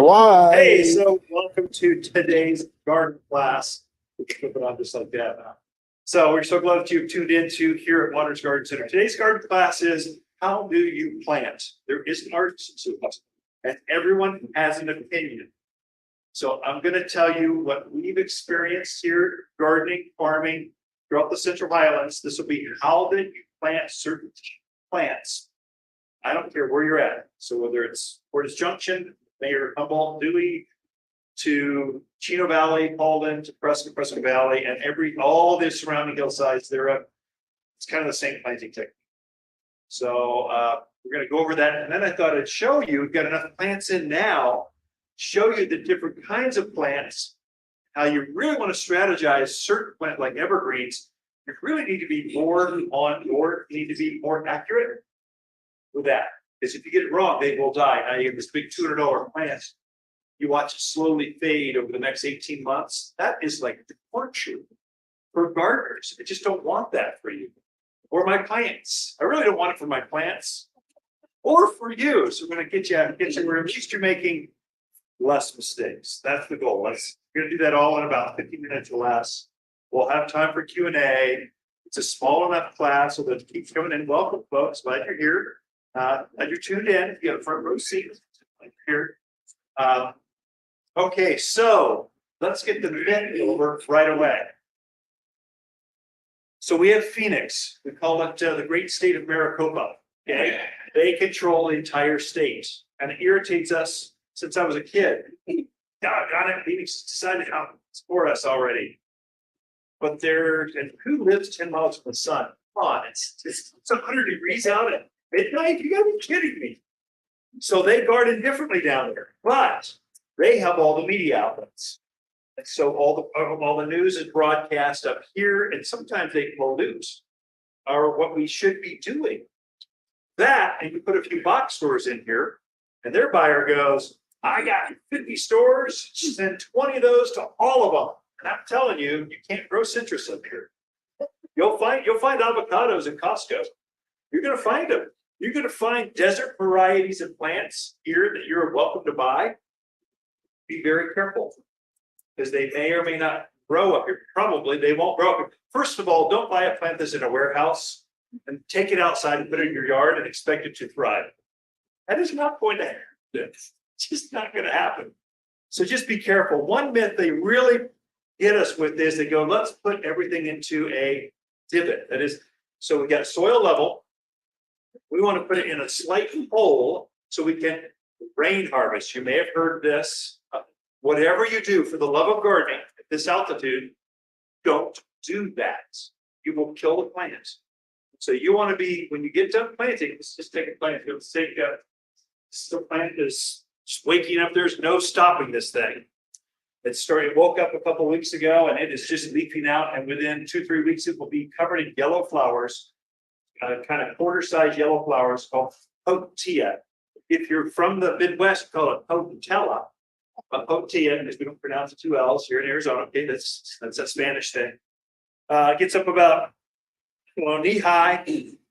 why. Hey, so welcome to today's garden class. We can flip it on just like that now. So we're so glad that you've tuned in to here at Waters Garden Center. Today's garden class is how do you plant? There is an art to it, and everyone has an opinion. So I'm going to tell you what we've experienced here, gardening, farming throughout the Central Highlands. This will be how did you plant certain plants. I don't care where you're at. So whether it's Portage Junction, Mayor Humboldt, Dewey, to Chino Valley, Paulding, to Prescott Valley, and all the surrounding hillsides, it's kind of the same planting technique. So we're going to go over that, and then I thought I'd show you. We've got enough plants in now. Show you the different kinds of plants. How you really want to strategize certain plants like evergreens. You really need to be more on board. You need to be more accurate with that, because if you get it wrong, they will die. Now you have this big $200 plant. You watch it slowly fade over the next 18 months. That is like torture for gardeners. I just don't want that for you or my plants. I really don't want it for my plants or for you. So we're going to get you where at least you're making less mistakes. That's the goal. We're going to do that all in about 15 minutes or less. We'll have time for Q&A. It's a small enough class, so that it keeps coming in. Welcome, folks. Glad you're here. Glad you're tuned in. If you have a front row seat, here. Okay, so let's get the net over right away. So we have Phoenix. We call it the great state of Maricopa. Okay, they control the entire state, and it irritates us since I was a kid. Doggone it, Phoenix decided how it's for us already. But and who lives 10 miles from the sun? Come on, it's 100 degrees out at midnight. You gotta be kidding me. So they garden differently down there, but they have all the media outlets. And so all the news is broadcast up here, and sometimes they pollute or what we should be doing. That, and you put a few box stores in here, and their buyer goes, I got 50 stores, send 20 of those to all of them. And I'm telling you, you can't grow citrus up here. You'll find avocados in Costco. You're going to find them. You're going to find desert varieties of plants here that you're welcome to buy. Be very careful, because they may or may not grow up here. Probably they won't grow up here. First of all, don't buy a plant that's in a warehouse and take it outside and put it in your yard and expect it to thrive. That is not going to happen. It's just not going to happen. So just be careful. One myth they really get us with is they go, let's put everything into a divot. That is, so we got soil level. We want to put it in a slight hole so we can rain harvest. You may have heard this. Whatever you do, for the love of gardening at this altitude, don't do that. You will kill the plant. So you want to be, when you get done planting, let's just take a plant. Let's take the plant is waking up. There's no stopping this thing. It woke up a couple weeks ago, and it is just leafing out. And within 2-3 weeks, it will be covered in yellow flowers, kind of quarter-size yellow flowers called potilla. If you're from the Midwest, call it potentella. A potilla, because we don't pronounce the 2 L's here in Arizona. Okay, that's a Spanish thing. It gets up about knee high,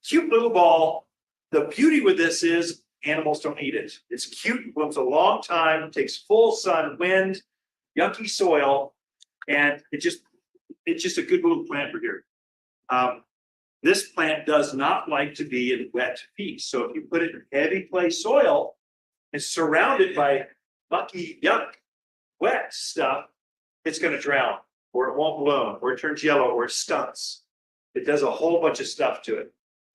cute little ball. The beauty with this is animals don't eat it. It's cute, blooms a long time, takes full sun, wind, yucky soil, and it's just a good little plant for here. This plant does not like to be in wet feet. So if you put it in heavy clay soil and surround it by mucky, yuck, wet stuff, it's going to drown, or it won't bloom, or it turns yellow, or it stunts. It does a whole bunch of stuff to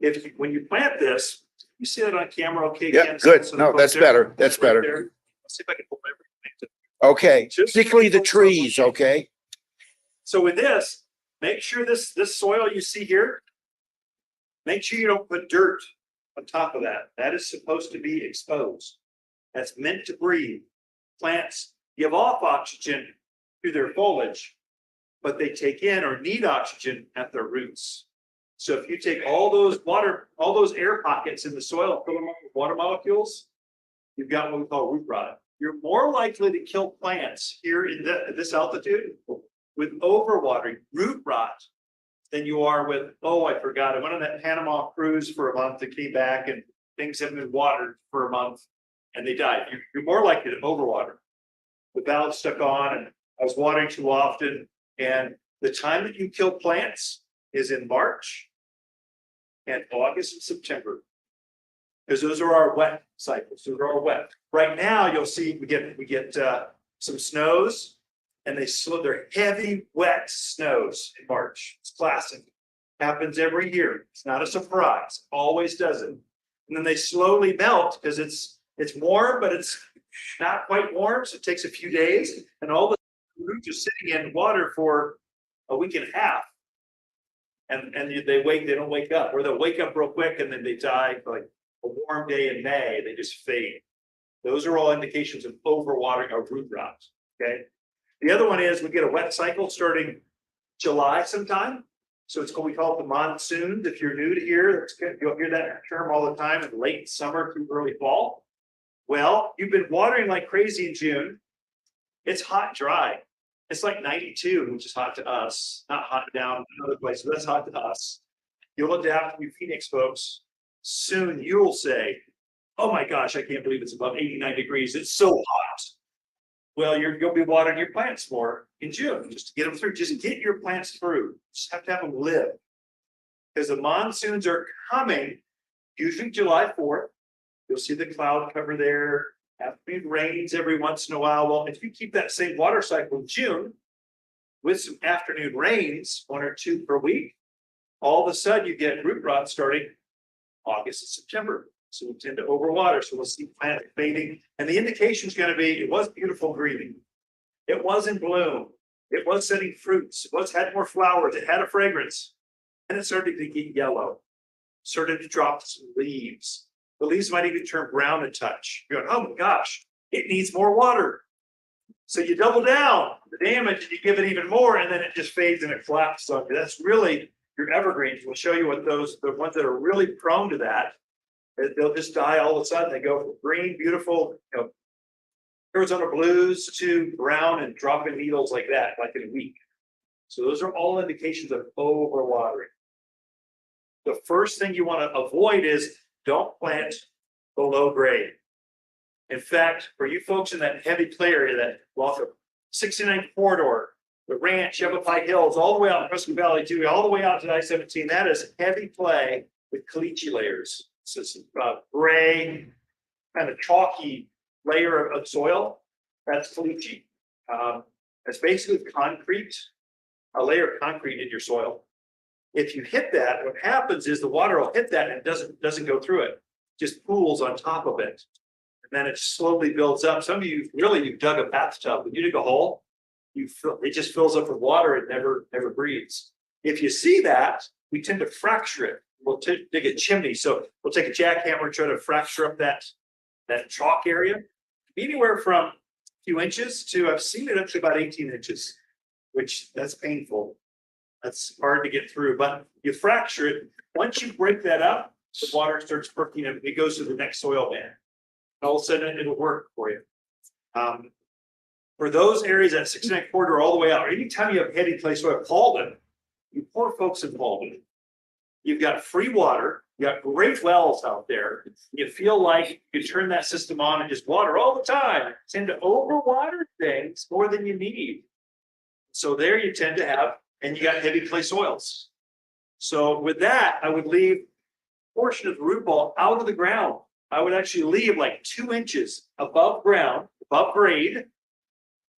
it. When you plant this, you see that on camera, okay? Yeah, good. No, that's better. That's better. Let's see if I can pull everything. Okay, particularly the trees, okay? So with this, make sure this soil you see here, make sure you don't put dirt on top of that. That is supposed to be exposed. That's meant to breathe. Plants give off oxygen through their foliage, but they take in or need oxygen at their roots. So if you take all those air pockets in the soil and fill them up with water molecules, you've got what we call root rot. You're more likely to kill plants here at this altitude with overwatering, root rot, than you are with, oh, I forgot. I went on that Panama cruise for a month and came back and things haven't been watered for a month and they died. You're more likely to overwater. the valve stuck on and I was watering too often. And the time that you kill plants is in March and August and September. Because those are our wet cycles. Those are our wet. Right now, you'll see we get some snows, and they're heavy, wet snows in March. It's classic. Happens every year. It's not a surprise. Always does it. And then they slowly melt because it's warm, but it's not quite warm. So it takes a few days, and all the roots are sitting in water for a week and a half. And they don't wake up, or they'll wake up real quick and then they die for like a warm day in May, they just fade. Those are all indications of overwatering or root rot. Okay. The other one is we get a wet cycle starting July sometime. So it's what we call it the monsoon. If you're new to here, you'll hear that term all the time in late summer through early fall. Well, you've been watering like crazy in June. It's hot, dry. It's like 92, which is hot to us, not hot down in other places. That's hot to us. You'll adapt to you Phoenix folks. Soon you'll say, oh my gosh, I can't believe it's above 89 degrees. It's so hot. Well, you'll be watering your plants more in June just to get them through. Just get your plants through. Just have to have them live. Because the monsoons are coming, usually July 4th. You'll see the cloud cover there. Afternoon rains every once in a while. Well, if you keep that same water cycle in June with some afternoon rains, 1 or 2 per week, all of a sudden you get root rot starting August and September. So we tend to overwater. So we'll see plant fading. And the indication is going to be it was beautiful greening. It was in bloom. It was setting fruits. It had more flowers. It had a fragrance. And it started to get yellow. Started to drop some leaves. The leaves might even turn brown a touch. You're going, oh my gosh, it needs more water. So you double down the damage and you give it even more, and then it just fades and it collapses on you. That's really your evergreens. We'll show you what the ones that are really prone to that, they'll just die all of a sudden. They go from green, beautiful, Arizona blues to brown and dropping needles like that, like in a week. So those are all indications of overwatering. The first thing you want to avoid is don't plant below grade. In fact, for you folks in that heavy clay area, that Walker 69 corridor, the ranch, Yavapai Hills, all the way out in Prescott Valley too, all the way out to I-17, that is heavy clay with caliche layers. So it's gray, kind of chalky layer of soil. That's caliche. It's basically concrete, a layer of concrete in your soil. If you hit that, what happens is the water will hit that and it doesn't go through it. Just pools on top of it. And then it slowly builds up. Some of you, really, you've dug a bathtub. When you dig a hole, it just fills up with water and never breathes. If you see that, we tend to fracture it. We'll dig a chimney. So we'll take a jackhammer, try to fracture up that chalk area. Anywhere from a few inches to, I've seen it up to about 18 inches, which that's painful. That's hard to get through, but you fracture it. Once you break that up, the water starts perking up. It goes to the next soil band. And all of a sudden, it'll work for you. For those areas at 69 corridor all the way out, anytime you have heavy clay soil, Halden, you poor folks in Halden, you've got free water, you got great wells out there. You feel like you turn that system on and just water all the time. Tend to overwater things more than you need. So there you tend to have, and you got heavy clay soils. So with that, I would leave a portion of the root ball out of the ground. I would actually leave like 2 inches above ground, above grade.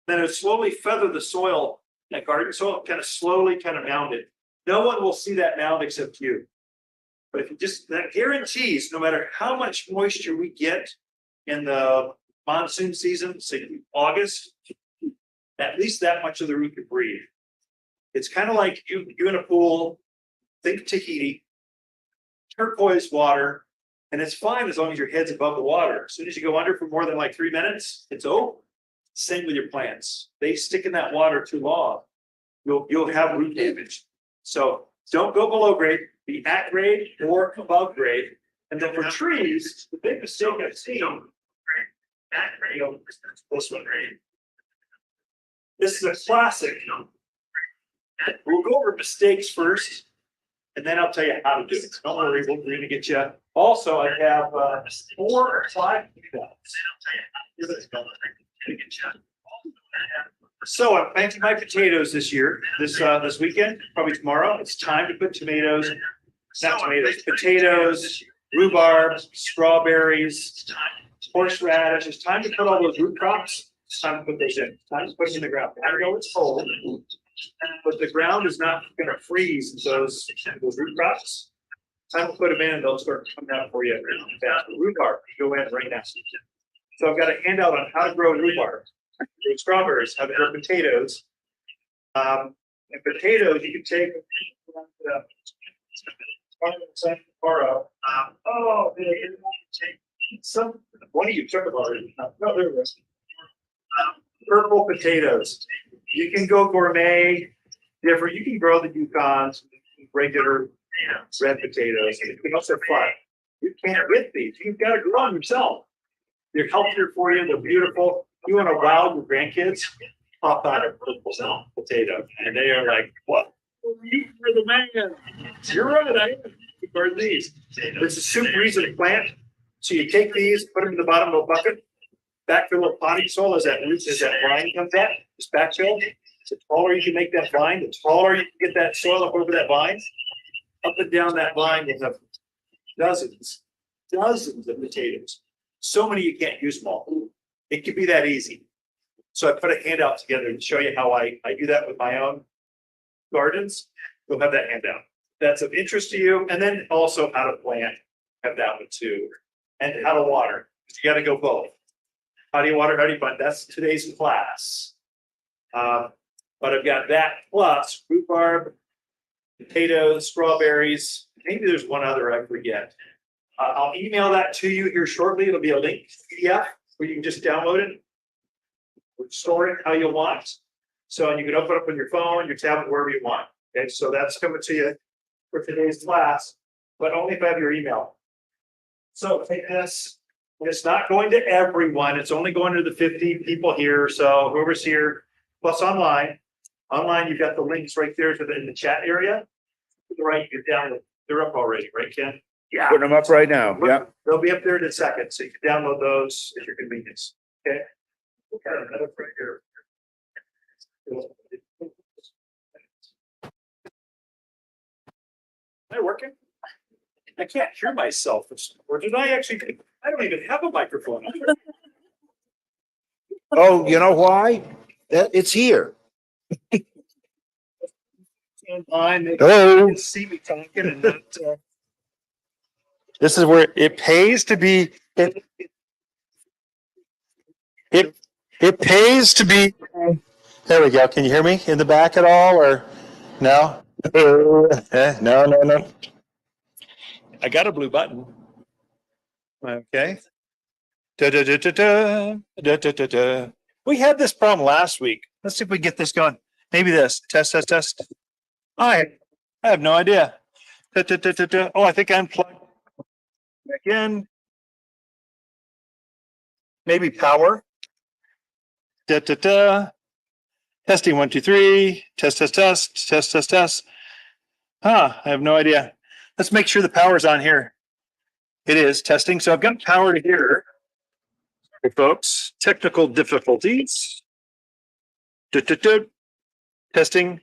Then it would slowly feather the soil, that garden soil, kind of mound it. No one will see that mound except you. But if you that guarantees, no matter how much moisture we get in the monsoon season, say August, at least that much of the root can breathe. It's kind of like you in a pool, think Tahiti, turquoise water, and it's fine as long as your head's above the water. As soon as you go under for more than like 3 minutes, it's over. Same with your plants. They stick in that water too long, you'll have root damage. So don't go below grade, be at grade or above grade. And then for trees, the big mistake I've seen, at grade, this one grade. This is a classic. We'll go over mistakes first, and then I'll tell you how to do it. Don't worry, we're going to get you. Also, I have 4 or 5 valves. So I'm planting my potatoes this year, this weekend, probably tomorrow. It's time to put potatoes, rhubarb, strawberries, horseradish. It's time to put all those root crops. It's time to put those in. It's time to put them in the ground. I know it's cold, but the ground is not going to freeze those root crops. Time to put them in and they'll start coming out for you. Rhubarb, go in right now. So I've got a handout on how to grow rhubarb, grow strawberries, how to grow potatoes. And potatoes, you can take one of you took it already. No, there it is. Purple potatoes. You can go gourmet, different. You can grow the Yukons, regular red potatoes. You can also fly. You can't get these. You've got to grow them yourself. They're healthier for you. They're beautiful. You want to wow your grandkids? Pop out a purple potato, and they are like, "What? You're the man." You're right. I am. Are these? This is super easy to plant. So you take these, put them in the bottom of a bucket, backfill with potting soil as that vine comes out. Just backfill. The taller you can make that vine, the taller you can get that soil up over that vine. Up and down that vine, you'll have dozens of potatoes. So many you can't use them all. It can be that easy. So I put a handout together to show you how I do that with my own gardens. You'll have that handout. That's of interest to you. And then also how to plant, have that one too. And how to water. You got to go both. How do you water? How do you plant? That's today's class. But I've got that plus rhubarb, potatoes, strawberries. Maybe there's one other I forget. I'll email that to you here shortly. It'll be a link PDF where you can just download it, store it how you want. So you can open it up on your phone, your tablet, wherever you want. Okay, so that's coming to you for today's class, but only if I have your email. So take this. It's not going to everyone. It's only going to the 15 people here. So whoever's here, plus online. Online, you've got the links right there to in the chat area. To the right, you're down. They're up already, right, Ken? Yeah. Putting them up right now. Yeah. They'll be up there in a second, so you can download those at your convenience. Okay. Okay. Another right here. Am I working? I can't hear myself. Or did I actually? I don't even have a microphone. Oh, you know why? It's here. Oh, see me talking and not. This is where it pays to be. It pays to be. There we go. Can you hear me in the back at all, or no? No. I got a blue button. Okay. Da. We had this problem last week. Let's see if we get this going. Maybe this. Test. I have no idea. Oh, I think I'm plugged back in. Maybe power. Testing 1, 2, 3. Test. I have no idea. Let's make sure the power's on here. It is testing. So I've got power to here. Hey, folks, technical difficulties. Testing.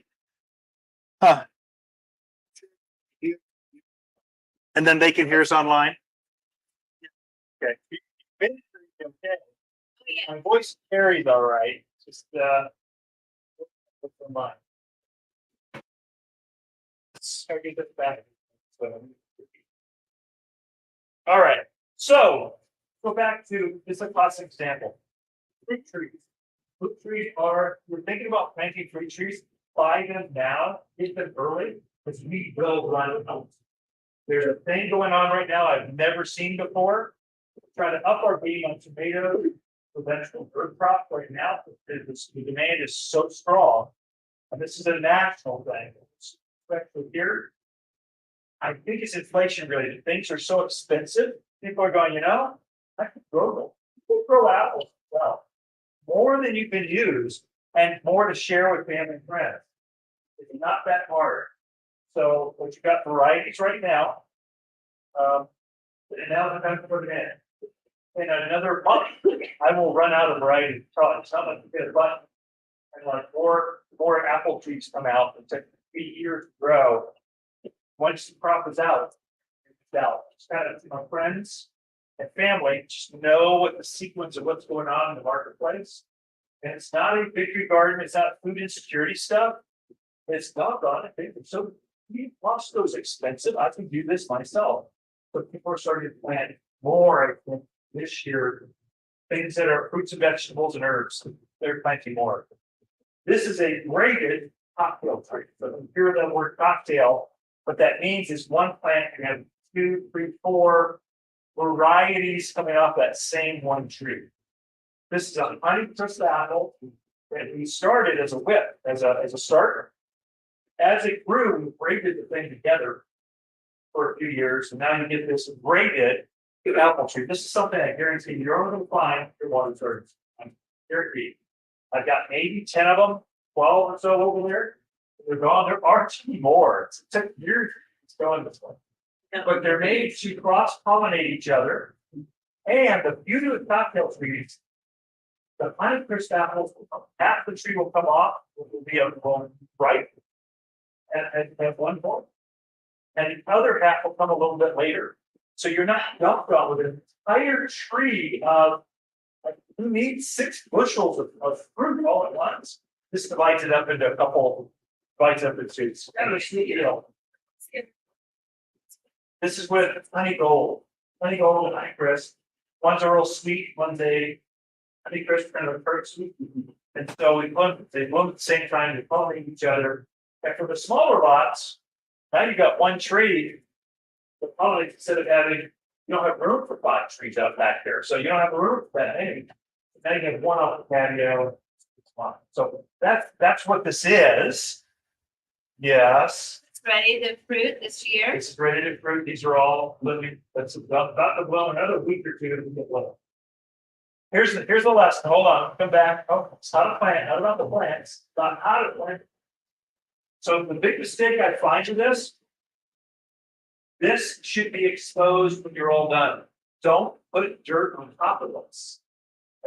And then they can hear us online. Okay. My voice carries all right. Just what's in mind. Let's get this back. All right. So go back to this is a classic example. Fruit trees. Fruit trees are we're thinking about planting fruit trees. Buy them now, get them early, because we will run out. There's a thing going on right now I've never seen before. We're trying to up our game on tomatoes, vegetable root crop right now. The demand is so strong. And this is a national thing. Especially here. I think it's inflation related. Things are so expensive. People are going, I could grow them. We'll grow apples as well. More than you can use and more to share with family and friends. It's not that hard. So what you got varieties right now. And now the time to put it in. in another month, I will run out of variety of products, not like this, but and like more apple trees come out. It took 8 years to grow. Once the crop is out, it's out. It's kind of my friends and family just know what the sequence of what's going on in the marketplace. And it's not a victory garden, it's not food insecurity stuff. It's doggone, I think. So we lost those expensive. I can do this myself. But people are starting to plant more, I think, this year. Things that are fruits and vegetables and herbs, they're planting more. This is a graded cocktail tree. So you hear the word cocktail, what that means is one plant can have 2, 3, 4 varieties coming off that same one tree. This is a honey twisted apple that we started as a whip, as a starter. As it grew, we braided the thing together for a few years, and now you get this braided apple tree. This is something I guarantee you're only going to find your water gardens. I'm guaranteed. I've got maybe 10 of them, 12 or so over there. They're gone. There aren't any more. It took years to go in this one. But they're made to cross-pollinate each other. And the beauty of cocktail trees, the honey crisp apples, half the tree will come off, it will be ripe at one point. And the other half will come a little bit later. So you're not dumped on with an entire tree of, like, you need 6 bushels of fruit all at once. This divides it up into a couple, divides up into kind of a sneaky deal. This is with honey gold and honey crisp. One's a real sweet, one's a honey crisp, kind of a tart sweet. And so they bloom at the same time, they pollinate each other. And for the smaller lots, now you got one tree. The pollinate, instead of having, you don't have room for 5 trees out back there. So you don't have room for that many. Now you have one off the patio. So that's what this is. Yes. It's ready to fruit this year. It's ready to fruit. These are all living. That's about to blow another week or two to get low. Here's the lesson. Hold on, come back. Oh, it's how to plant, not about the plants, not how to plant. So the big mistake I find with this should be exposed when you're all done. Don't put dirt on top of this.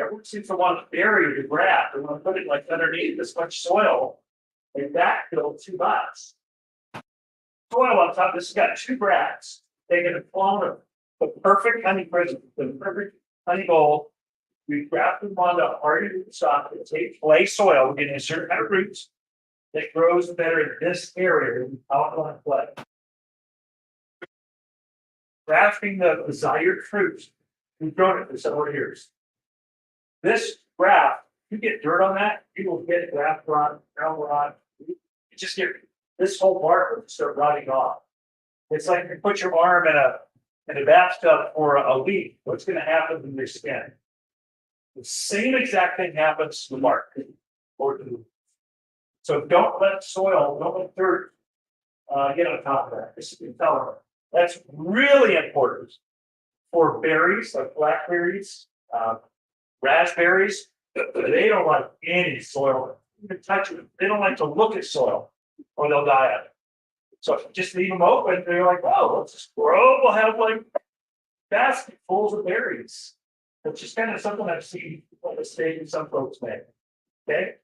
Everyone seems to want to bury the grass. They want to put it like underneath this much soil. And that builds too much. Soil on top, this has got 2 bracts. They get a clone of the perfect honey crisp, the perfect honey gold. We graft them onto a hardy rootstock that takes clay soil. We're getting a certain kind of roots that grows better in this area than alkaline clay. Grafting the desired fruit. We've grown it for several years. This graft, you get dirt on that, you will get graft rot, ground rot. You just get this whole bark will start rotting off. It's like you put your arm in a bathtub for a week. What's going to happen to your skin? The same exact thing happens to the bark. So don't let soil, don't let dirt get on top of that. This is intolerant. That's really important for berries like blackberries, raspberries. They don't like any soil. You can touch them. They don't like to look at soil or they'll die of it. So if you just leave them open, they're like, oh, let's just grow. We'll have like basketfuls of berries. It's just kind of something I've seen on the stage and some folks make. Okay.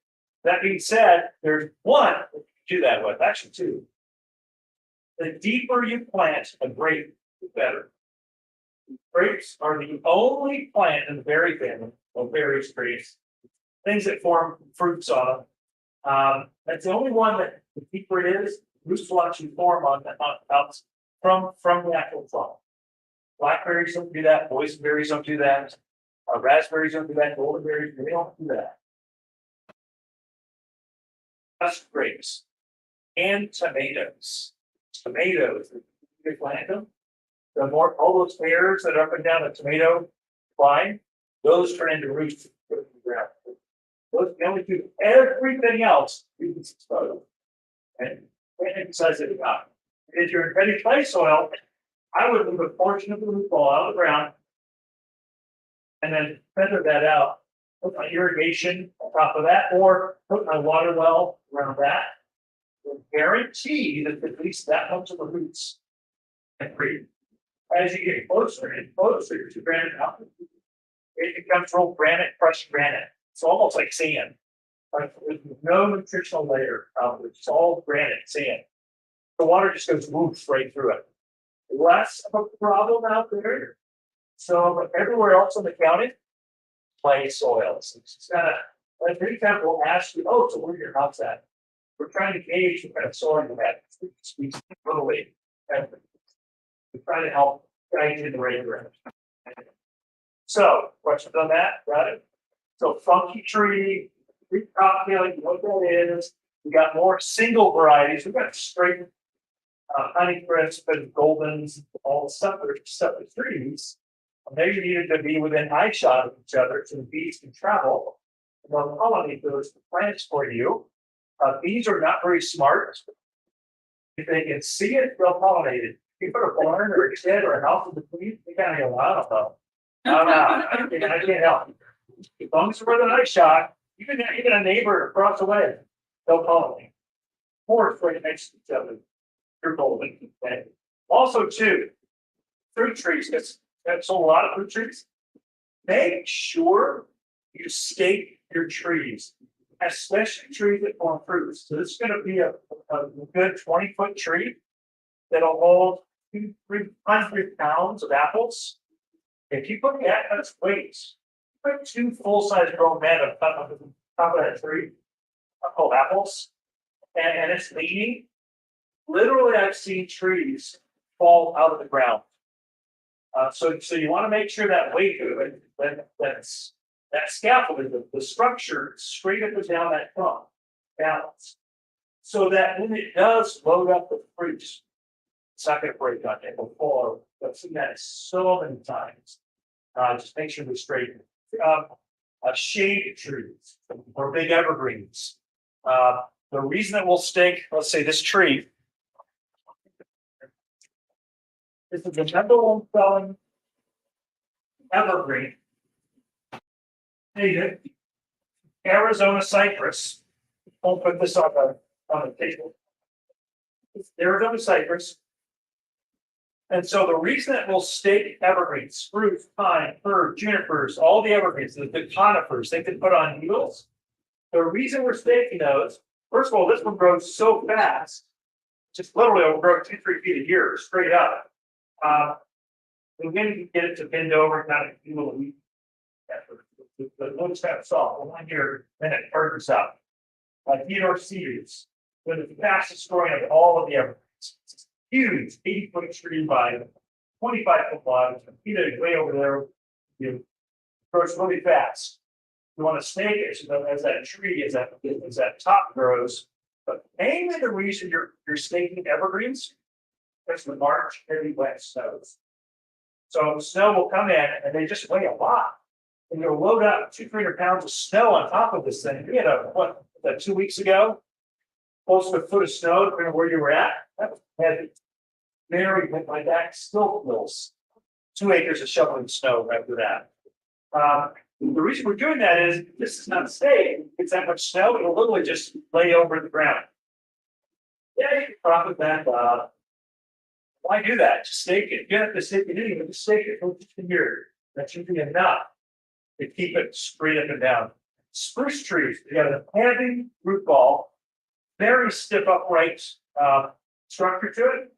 That being said, there's one that you can do that with, actually 2. The deeper you plant a grape, the better. Grapes are the only plant in the berry family of berries trees, things that form fruits on them. That's the only one that the deeper it is, roots will actually form on out from the actual trunk. Blackberries don't do that, boysenberries don't do that, raspberries don't do that, goldenberries, they don't do that. That's grapes and tomatoes. Tomatoes, you plant them. The more all those hairs that are up and down the tomato vine, those turn into roots. Those can only do everything else you can expose. And emphasize it about. If you're in ready clay soil, I would leave a portion of the root ball out of the ground and then feather that out. Put my irrigation on top of that, or put my water well around that. Guarantee that at least that much of the roots can breathe. As you get closer and closer to granite mountain, it becomes real granite, crushed granite. It's almost like sand. Like there's no nutritional layer. It's all granite, sand. The water just goes whoops right through it. Less of a problem out there. So but everywhere else in the county, clay soils. It's kind of like many times we'll ask you, oh, so where's your house at? We're trying to gauge what kind of soil you have. We literally, and we're trying to help guide you in the right direction. So, questions on that? Got it? So, funky tree, Greek cocktail, you know what that is. We got more single varieties. We've got straight honey crisp and goldens, all the separate trees. And they needed to be within eye shot of each other so the bees can travel. And they'll pollinate those plants for you. Bees are not very smart. If they can see it, they'll pollinate it. If you put a barn or a shed or a house in between, they kind of go, I don't know. I can't help. As long as we're within eye shot, even a neighbor across the way, they'll pollinate. Or it's right next to each other. You're golden. Okay. Also, too, fruit trees. That's a lot of fruit trees. Make sure you stake your trees, especially trees that form fruits. So this is going to be a good 20-foot tree that'll hold 200-300 pounds of apples. If you put that's weight, put 2 full-size grown men on top of that tree, called apples, and it's leaning. Literally, I've seen trees fall out of the ground. So you want to make sure that weight of it, that scaffolding, the structure straight up and down that trunk, balance. So that when it does load up with fruit, it's not going to break on it or fall. I've seen that so many times. Just make sure they're straight. Shade trees or big evergreens. The reason that we'll stake, let's say this tree, this is the number one selling evergreen. Native Arizona cypress. I'll put this on the table. It's Arizona cypress. And so the reason that we'll stake evergreens, spruce, pine, fir, junipers, all the evergreens, the conifers, they can put on needles. The reason we're staking those, first of all, this one grows so fast, just literally will grow 2-3 feet a year straight up. We're going to get it to bend over and kind of do a little weed. The wood's kind of soft. Well, here, then it turns up. Like Theodore Cedars, with the fastest growing of all of the evergreens. It's huge, 80-foot tree by 25-foot wide. It's way over there. You grows really fast. You want to stake it so that as that tree, as that top grows. But mainly the reason you're staking evergreens is the March heavy wet snows. So snow will come in and they just weigh a lot. And you'll load up 200-300 pounds of snow on top of this thing. We had 2 weeks ago, close to a foot of snow, depending on where you were at. That was heavy. Mary, my back still feels 2 acres of shoveling snow after that. The reason we're doing that is this is not stake. It's that much snow, it'll literally just lay over the ground. Yeah, you can profit that. Why do that? Just stake it. You don't have to stake it anyway, just stake it for just a year. That should be enough to keep it straight up and down. Spruce trees, they got a heavy root ball, very stiff upright structure to it.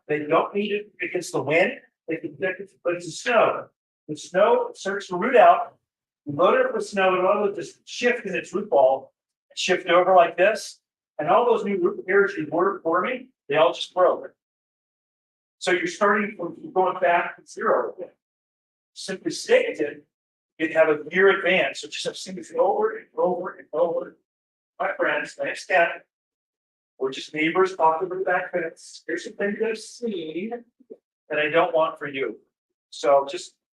They don't need it against the wind. They can protect it, but it's the snow. The snow starts to root out. You load it up with snow, and it'll just shift in its root ball, shift over like this, and all those new root hairs you were forming, they all just grow. So you're starting from going back to zero again. Simply staked it, you'd have a year advance. So just have seen it over and over and over. My friends, next step, we're just neighbors talking about the back fence. Here's some things I've seen that I don't want for you. So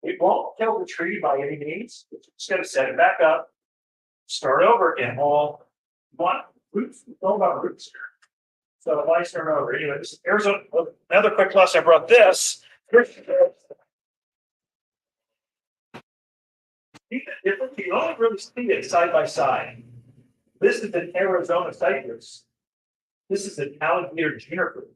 it won't kill the tree by any means. You're just gonna set it back up, start over again. Well, want roots, know about roots here. So if I start over, anyway, this is Arizona. Another quick lesson. I brought this. You only really see it side by side. This is an Arizona cypress. This is an alligator juniper.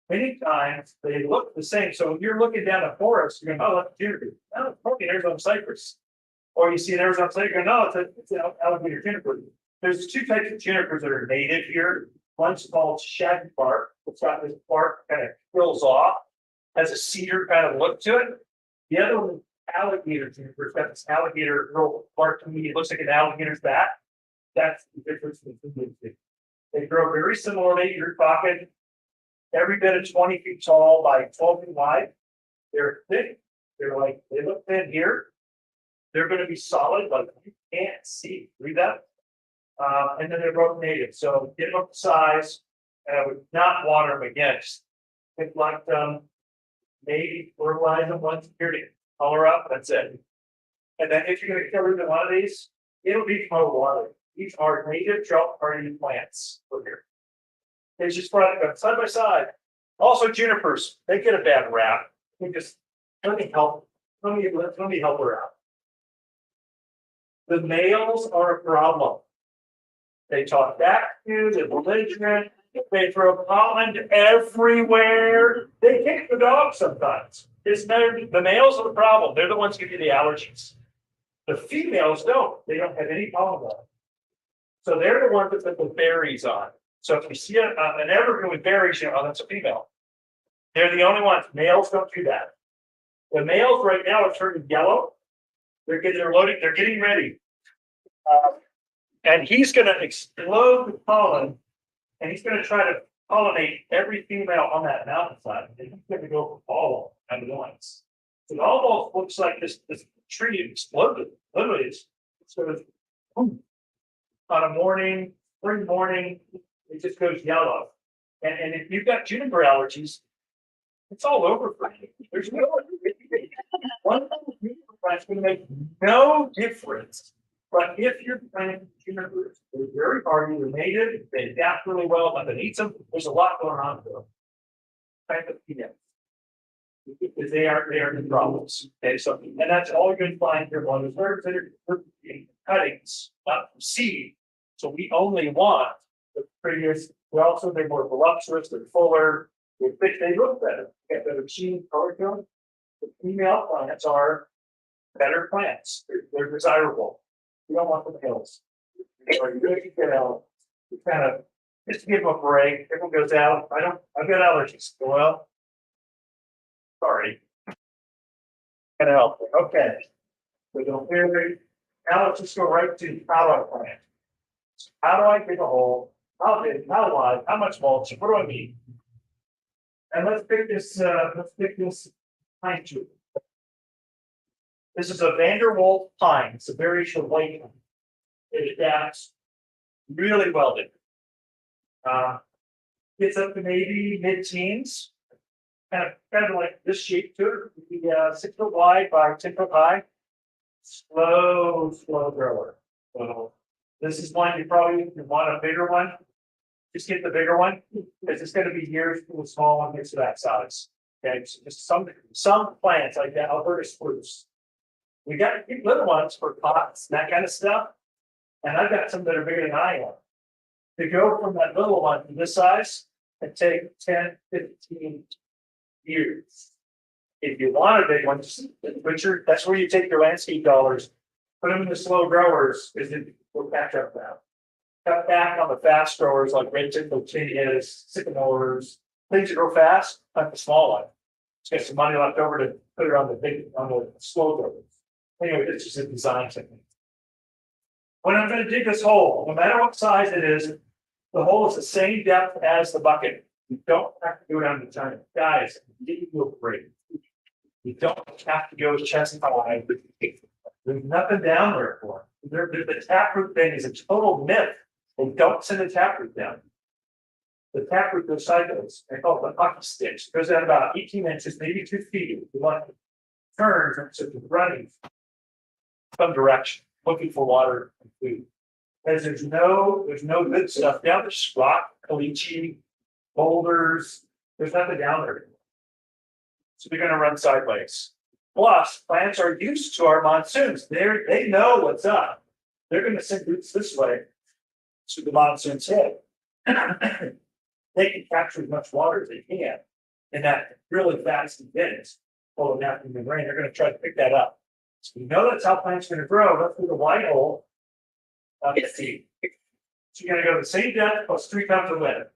many times they look the same. So if you're looking down a forest, you're going, oh, that's a juniper. No, it's probably an Arizona cypress. Or you see an Arizona cypress, you're going, no, it's an alligator juniper. There's two types of junipers that are native here. One's called shaggy bark. It's got this bark kind of fills off, has a cedar kind of look to it. The other one is alligator juniper. It's got this alligator real bark to me. It looks like an alligator's back. That's the difference between the two. They grow very similarly. You're talking every bit of 20 feet tall by 12 feet wide. They're thick. They look thin here. They're going to be solid, like you can't see. Read that. And then they're both native. So get them up to size, and I would not water them again. Just like maybe fertilize them once a year to color up. That's it. And then if you're going to kill either one of these, it'll be from water. These are native drought hardy plants over here. They just brought them side by side. Also junipers, they get a bad rap. Let me help. Let me help her out. The males are a problem. They talk back to you, they're belligerent, they throw pollen everywhere. They kick the dog sometimes. The males are the problem. They're the ones who give you the allergies. The females don't. They don't have any pollen on. So they're the ones that put the berries on. So if you see an evergreen with berries, you know, oh, that's a female. They're the only ones. Males don't do that. The males right now are turning yellow. They're getting ready. And he's going to explode the pollen, and he's going to try to pollinate every female on that mountainside. And he's going to go for all at once. So it almost looks like this tree exploded. Literally, it's sort of boom. On a morning, spring morning, it just goes yellow. And if you've got juniper allergies, it's all over for you. There's no one juniper plant's going to make no difference. But if you're planting junipers, they're very hardy, they're native, they adapt really well, but it eats them. There's a lot going on for them. Plant the peanuts. Because they are the problems. Okay, so and that's all you're going to find here. One is herbs that are cuttings, not from seed. So we only want the prettiest. Well, also they're more voluptuous, they're fuller, they're thick, they look better. Get better sheen, color tone. The female plants are better plants. They're desirable. We don't want the males. Or you really get out. You kind of just to give them a break. Everyone goes out. I've got allergies. Well, sorry. Can't help it. Okay. So don't worry. Now let's just go right to how I plant. How do I dig a hole? How big? How wide? How much mulch? What do I need? And let's pick this pine tree. This is a Vanderwolf pine. It's a very short white one. It adapts really well there. Gets up to maybe mid-teens. Kind of like this shape to it. Be 6 foot wide by 10 foot high. Slow grower. So this is one you probably want a bigger one. Just get the bigger one because it's going to be years before the small one gets to that size. Okay, so just some plants like that Alberta spruce. We got to keep little ones for pots, that kind of stuff. And I've got some that are bigger than I am. To go from that little one to this size, it take 10, 15 years. If you want a big one, that's where you take your landscape dollars, put them in the slow growers, because it will catch up now. Cut back on the fast growers like red tip petunias, sycamores, things that grow fast, like the small one. Just get some money left over to put it on the slow growers. Anyway, it's just a design technique. When I'm going to dig this hole, no matter what size it is, the hole is the same depth as the bucket. You don't have to go down to time. Guys, you do great. You don't have to go chest high. There's nothing down there for it. The taproot thing is a total myth. They don't send the taproot down. The taproot goes sideways. They call it the hockey sticks. It goes down about 18 inches, maybe 2 feet. If you want to turn, so it's running some direction, looking for water and food. Because there's no good stuff down there. Rock, caliche, boulders. There's nothing down there. So they're going to run sideways. Plus, plants are used to our monsoons. They know what's up. They're going to send roots this way to the monsoon's head. They can capture as much water as they can. in that really fast event, full of after the rain, they're gonna try to pick that up. So we know that's how plants are gonna grow, that's through the white hole. The seed. So you're gonna go the same depth plus 3 times the width.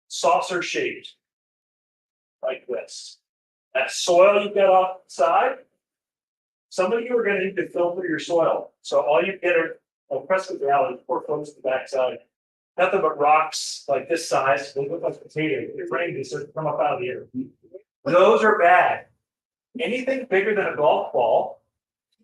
Saucer shaped. Like this. That soil you've got off the side. Some of you are gonna need to filter your soil. So all you get are, Prescott Valley, poor folks to the backside. Nothing but rocks like this size, they look like potatoes, if it rains, they start to come up out of the air. Those are bad. Anything bigger than a golf ball,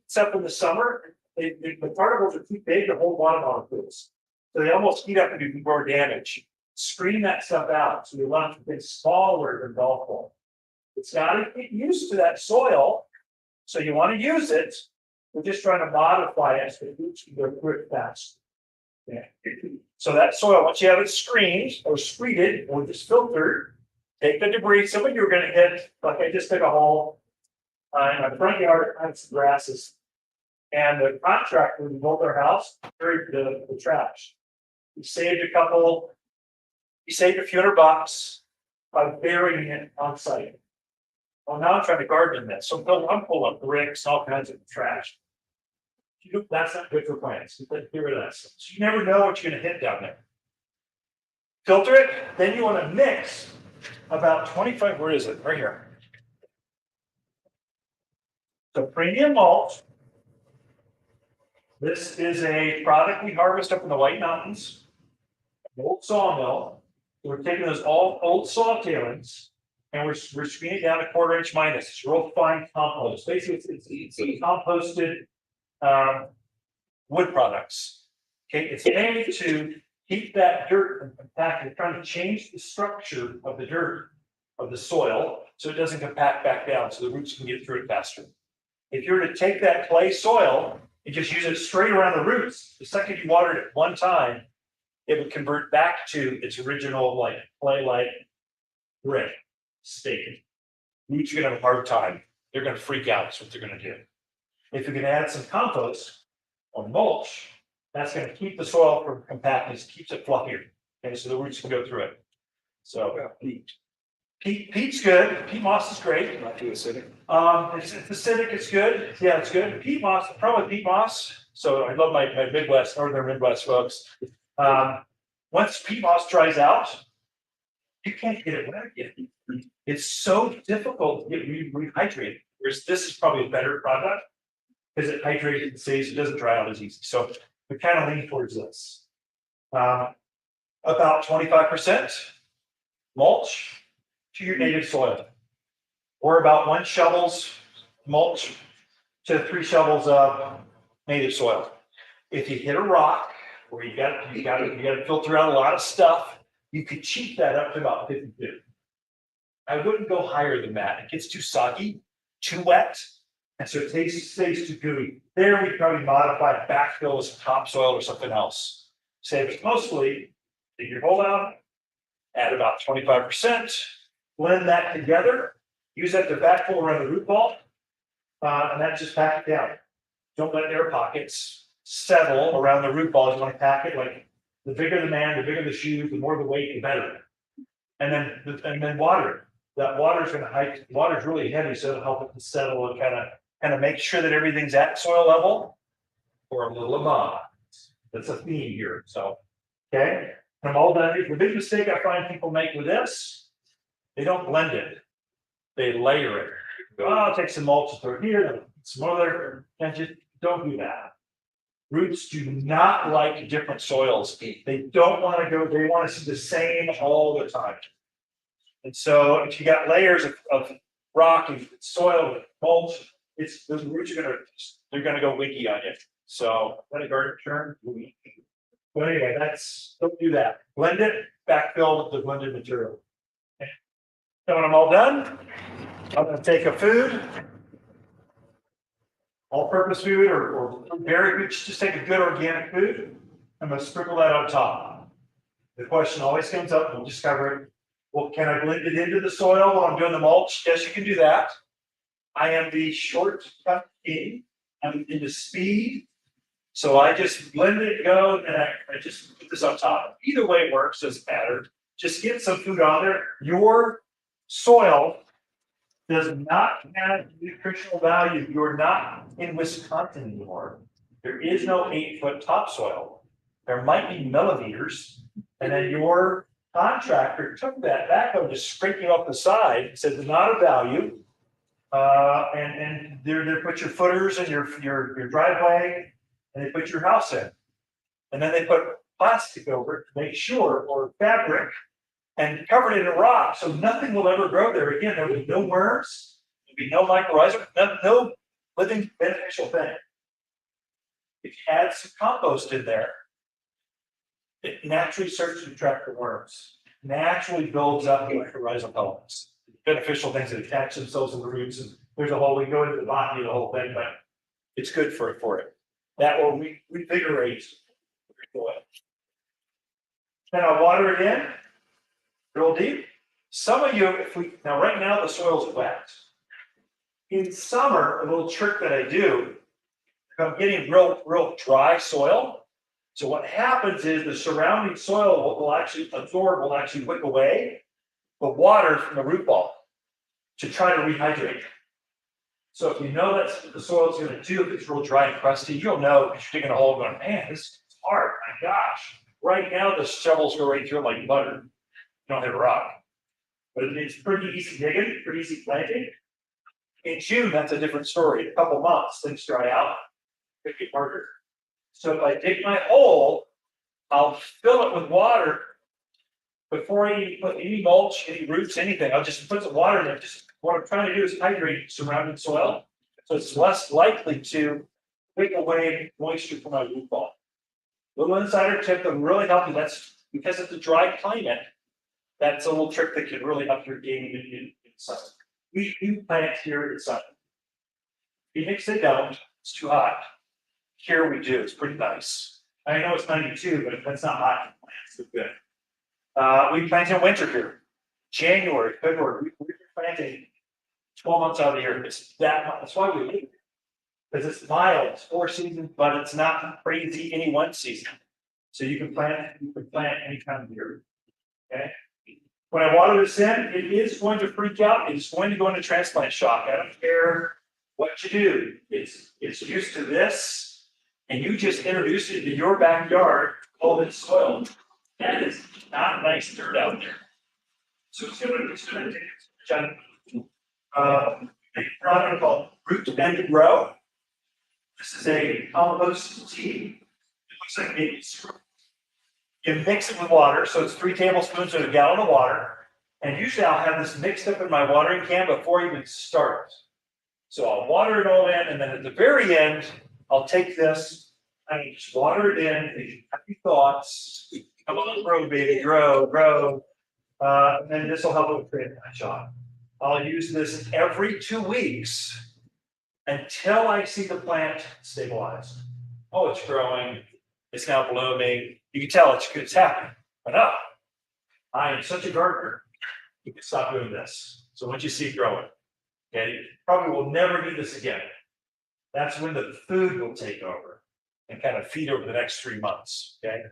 except in the summer, the particles are too big to hold water molecules. So they almost heat up and do more damage. Screen that stuff out, so you want something smaller than golf ball. It's got to get used to that soil, so you want to use it. We're just trying to modify it so the roots can go through it fast. Yeah. So that soil, once you have it screened or screeded or just filtered, take the debris. Some of you are going to hit, like I just did a hole in my front yard. I had some grasses, and the contractor who built their house buried the trash. He saved a few $100 by burying it on site. Well, now I'm trying to garden this, so I'm pulling up bricks, all kinds of trash. That's not good for plants. Get rid of that stuff. So you never know what you're going to hit down there. Filter it, then you want to mix about 25. Where is it? Right here. So premium mulch. This is a product we harvest up in the White Mountains. An old sawmill. We're taking those old saw tailings and we're screening it down a 1/4 inch minus. It's real fine compost. Basically, it's composted wood products. Okay, it's made to keep that dirt from compacting. It's trying to change the structure of the dirt of the soil so it doesn't compact back down, so the roots can get through it faster. If you were to take that clay soil and just use it straight around the roots, the second you watered it one time, it would convert back to its original like clay-like brick state. Roots are gonna have a hard time. They're gonna freak out. That's what they're gonna do. If you can add some compost or mulch, that's going to keep the soil from compactness, keeps it fluffier, okay, so the roots can go through it. So peat's good. Peat moss is great. Not too acidic. It's acidic. It's good. Yeah, it's good. Peat moss. The problem with peat moss. So I love my Midwest, northern Midwest folks. Once peat moss dries out, you can't get it wet again. It's so difficult to get rehydrated. Whereas this is probably a better product because it hydrates and stays. It doesn't dry out as easy. So we kind of lean towards this. About 25% mulch to your native soil, or about 1 shovel's mulch to 3 shovels of native soil. If you hit a rock where you got to filter out a lot of stuff, you could cheat that up to about 52. I wouldn't go higher than that. It gets too soggy, too wet, and so it stays too gooey. There we probably modify backfill with some topsoil or something else. Save it mostly, take your hole out, add about 25%, blend that together, use that to backfill around the root ball, and that just pack it down. Don't let air pockets settle around the root balls. You want to pack it like the bigger the man, the bigger the shoes, the more the weight, the better. And then water it. That water's going to hike. Water's really heavy, so it'll help it to settle and kind of make sure that everything's at soil level or a little above. That's a theme here. So, okay, I'm all done. The big mistake I find people make with this, they don't blend it. They layer it. Oh, I'll take some mulch through here, some other, and just don't do that. Roots do not like different soils. They don't want to go, they want to see the same all the time. And so if you got layers of rock and soil and mulch, those roots they're gonna go wiki on you. So let a garden turn. But anyway, don't do that. Blend it, backfill with the blended material. Okay. So when I'm all done, I'm gonna take a food, all-purpose food or berry food, just take a good organic food. I'm gonna sprinkle that on top. The question always comes up, we'll discover it. Well, can I blend it into the soil while I'm doing the mulch? Yes, you can do that. I am the shortcut king. I'm into speed. So I just blend it, go, and I just put this on top. Either way works, doesn't matter. just get some food on there. Your soil does not have nutritional value. You're not in Wisconsin anymore. There is no 8-foot topsoil. There might be millimeters, and then your contractor took that backhoe, just scraping off the side, and said, "There's not a value." And they put your footers in your driveway, and they put your house in, and then they put plastic over it to make sure, or fabric, and covered it in rock, so nothing will ever grow there again. There will be no worms, there'll be no mycorrhiza, no living beneficial thing. If you add some compost in there, it naturally starts to attract the worms, naturally builds up the mycorrhizal elements, beneficial things that attach themselves to the roots. And there's a whole, we go into the botany of the whole thing, but it's good for it. That will revigorate the soil. Then I'll water it in, real deep. Some of you, now right now the soil's wet. In summer, a little trick that I do, if I'm getting real dry soil, so what happens is the surrounding soil will actually absorb, will actually wick away the water from the root ball to try to rehydrate. So if you know that's what the soil's going to do, if it's real dry and crusty, you'll know because you're digging a hole going, man, this is hard, my gosh. Right now the shovels go right through it like butter. You don't hit a rock. But it's pretty easy digging, pretty easy planting. In June, that's a different story. A couple months, things dry out, it get harder. So if I dig my hole, I'll fill it with water before I even put any mulch, any roots, anything. I'll just put some water in it. Just what I'm trying to do is hydrate surrounding soil, so it's less likely to take away moisture from my root ball. Little insider tip that really help you. That's because it's a dry climate. That's a little trick that can really up your game in summer. We plant here in summer. Phoenix, they don't. It's too hot. Here we do. It's pretty nice. I know it's 92, but that's not hot. It's good. We plant in winter here. January, February. We're planting 12 months out of the year. It's that much. That's why we leave. Because it's mild. It's 4 seasons, but it's not crazy any one season. So you can plant any time of year. Okay. When I water this in, it is going to freak out. It's going to go into transplant shock. I don't care what you do. It's used to this, and you just introduce it to your backyard, all this soil. That is not nice dirt out there. So it's going to take a product called Root and Grow. This is a compost tea. It looks like maple syrup. You mix it with water, so it's 3 tablespoons in a gallon of water. And usually I'll have this mixed up in my watering can before I even start. So I'll water it all in, and then at the very end, I'll take this and just water it in. These happy thoughts. Come on, grow, baby, grow. And then this will help it with creating that shot. I'll use this every 2 weeks until I see the plant stabilized. Oh, it's growing. It's now blooming. You can tell it's happening. Enough. I am such a gardener. You can stop doing this. So once you see it growing, okay, you probably will never need this again. That's when the food will take over and kind of feed over the next 3 months. Okay.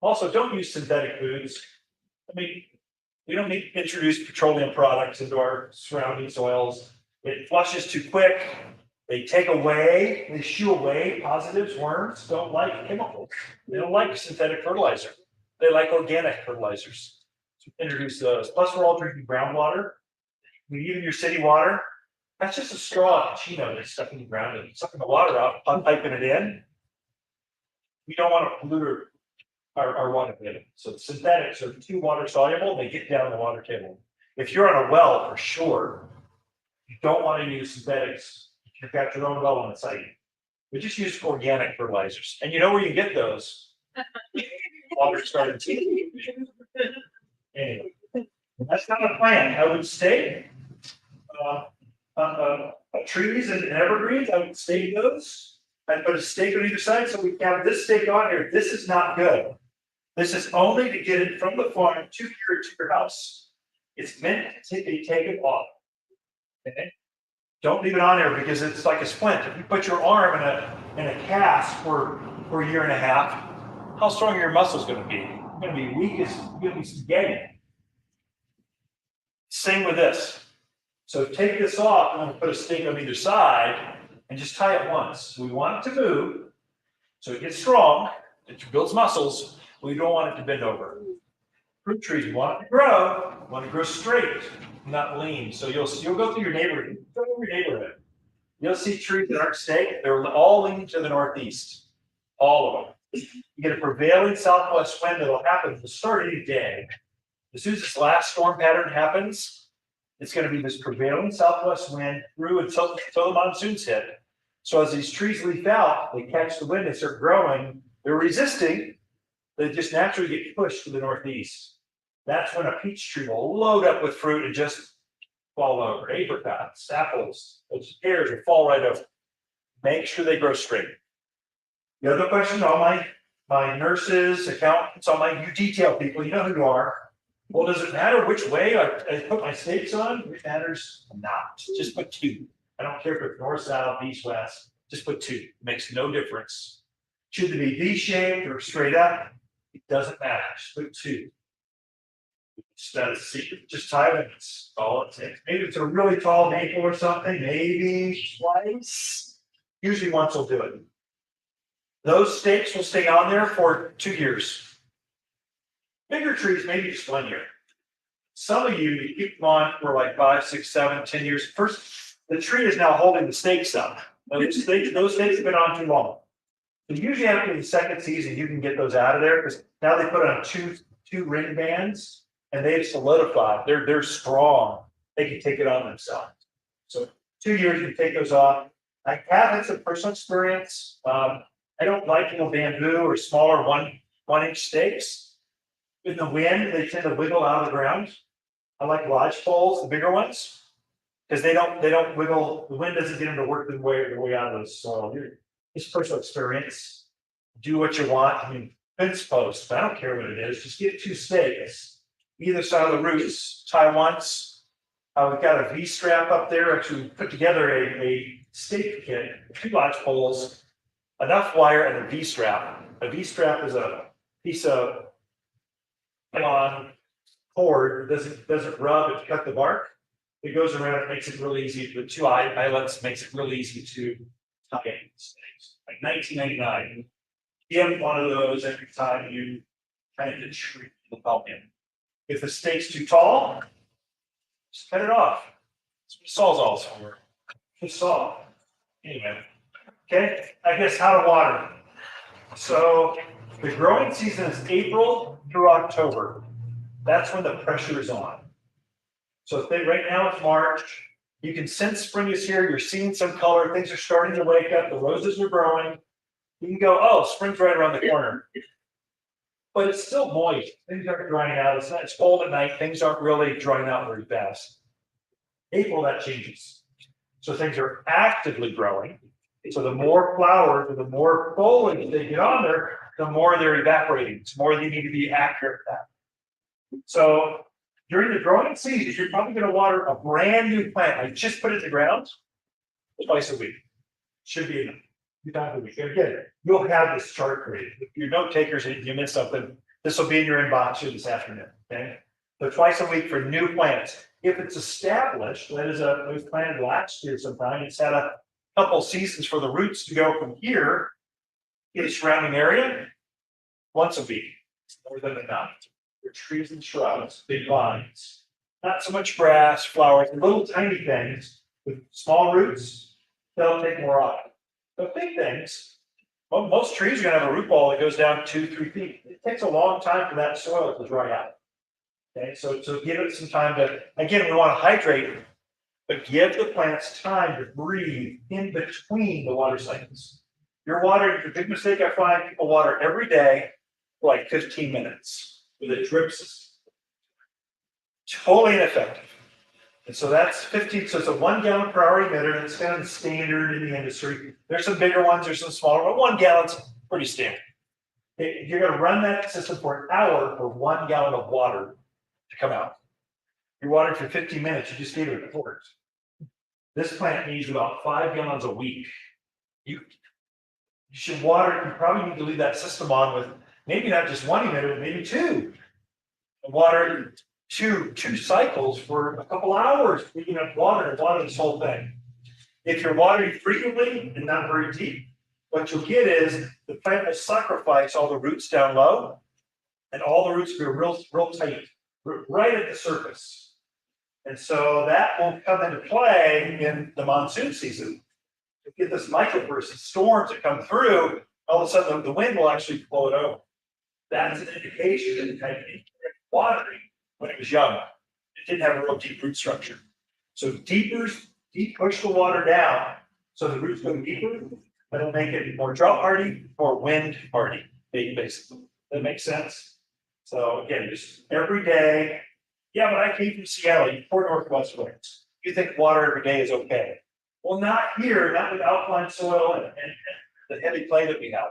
Also, don't use synthetic foods. I mean, we don't need to introduce petroleum products into our surrounding soils. It flushes too quick. They take away, they shoo away positives. Worms don't like chemicals. They don't like synthetic fertilizer. They like organic fertilizers. So introduce those. Plus, we're all drinking groundwater. Even your city water, that's just a straw cappuccino that's stuck in the ground and sucking the water out, piping it in. We don't want to pollute our water table. So synthetics are too water soluble, they get down the water table. If you're on a well, for sure, you don't want to use synthetics. You've got your own well on the site. We just use organic fertilizers. And you know where you get those? Water started to. Anyway, that's not a plan. I would stake trees and evergreens. I would stake those. I'd put a stake on either side. So we have this stake on here. This is not good. This is only to get it from the farm to your house. It's meant to be taken off. Okay? Don't leave it on there because it's like a splint. If you put your arm in a cast for a year and a half, how strong are your muscles going to be? You're going to be weak as spaghetti. Same with this. So take this off, and I'm gonna put a stake on either side and just tie it once. We want it to move, so it gets strong, it builds muscles. We don't want it to bend over. Fruit trees, you want it to grow, you want to grow straight, not lean. So you'll go through your neighborhood, You'll see trees that aren't staked, they're all leaning to the northeast. All of them. You get a prevailing southwest wind that'll happen at the start of any day. As soon as this last storm pattern happens, it's going to be this prevailing southwest wind through until the monsoons hit. So as these trees leaf out, they catch the wind, they start growing, they're resisting, they just naturally get pushed to the northeast. That's when a peach tree will load up with fruit and just fall over. Apricots, apples, those pears will fall right over. Make sure they grow straight. The other question, all my nurses, accountants, all my detail people, you know who you are. Well, does it matter which way I put my stakes on? It matters not. Just put two. I don't care if it's north, south, east, west. Just put two. It makes no difference. Should they be V-shaped or straight up? It doesn't matter. Just put two. That's a secret. Just tie it. That's all it takes. Maybe it's a really tall maple or something. Maybe twice. Usually once will do it. Those stakes will stay on there for 2 years. Bigger trees, maybe just 1 year. Some of you keep them on for like 5, 6, 7, 10 years. First, the tree is now holding the stakes up. Those stakes have been on too long. So usually after the second season, you can get those out of there because now they put on two ring bands and they've solidified. They're strong. They can take it on themselves. So 2 years, you take those off. I have had some personal experience. I don't like bamboo or smaller one inch stakes. In the wind, they tend to wiggle out of the ground. I like lodge poles, the bigger ones, because they don't wiggle. The wind doesn't get them to work their way out of the soil. It's personal experience. Do what you want. I mean, fence posts. I don't care what it is. Just get 2 stakes, either side of the roots. Tie once. We've got a V strap up there. Actually, we put together a stake kit, 2 lodge poles, enough wire, and a V strap. A V strap is a piece of on cord, doesn't rub, it cut the bark. It goes around, it makes it really easy. The 2 eyelets makes it really easy to tie in stakes. Like $19.99. Get one of those every time you kind of get tree the pumpkin. If the stake's too tall, just cut it off. That's what sawzall's for. Just saw. Anyway. Okay, I guess how to water. So the growing season is April through October. That's when the pressure is on. So right now it's March. You can sense spring is here. You're seeing some color. Things are starting to wake up. The roses are growing. You can go, oh, spring's right around the corner. But it's still moist. Things aren't drying out. It's cold at night. Things aren't really drying out very fast. April, that changes. So things are actively growing. So the more flowers or the more foliage they get on there, the more they're evaporating. The more they need to be accurate at that. So during the growing season, you're probably going to water a brand new plant. I just put it in the ground twice a week. Should be enough. 2 times a week. Again, you'll have this chart created. If you're note takers and you missed something, this will be in your inbox here this afternoon. Okay. So twice a week for new plants. If it's established, that is it was planted last year sometime, it's had a couple seasons for the roots to go from here in the surrounding area, once a week. It's more than enough. For trees and shrubs, big vines. Not so much grass, flowers, little tiny things with small roots, they'll take more off. But big things, well, most trees are going to have a root ball that goes down 2-3 feet. It takes a long time for that soil to dry out. Okay, so give it some time to, again, we want to hydrate, but give the plants time to breathe in between the water cycles. You're watering, the big mistake I find, people water every day for like 15 minutes with a drip system. Totally ineffective. And so that's 15, so it's a 1 gallon per hour emitter, and it's kind of the standard in the industry. There's some bigger ones, there's some smaller, but 1 gallon's pretty standard. Okay, you're going to run that system for an hour for 1 gallon of water to come out. You're watering for 15 minutes, you just gave it a quart. This plant needs about 5 gallons a week. You should water, you probably need to leave that system on with maybe not just 1 emitter, maybe 2. And water two cycles for a couple hours, picking up water and water this whole thing. If you're watering frequently and not very deep, what you'll get is the plant will sacrifice all the roots down low, and all the roots will be real tight, right at the surface. And so that will come into play in the monsoon season. You get this microburst of storms that come through, all of a sudden the wind will actually blow it over. That's an indication that it had watering when it was young. It didn't have a real deep root structure. So deep push the water down so the roots go deeper, but it'll make it more drought hardy or wind hardy, basically. That makes sense? So again, just every day. Yeah, but I came from Seattle, you poor Northwest winds. You think water every day is okay. Well, not here, not with alkaline soil and the heavy clay that we have.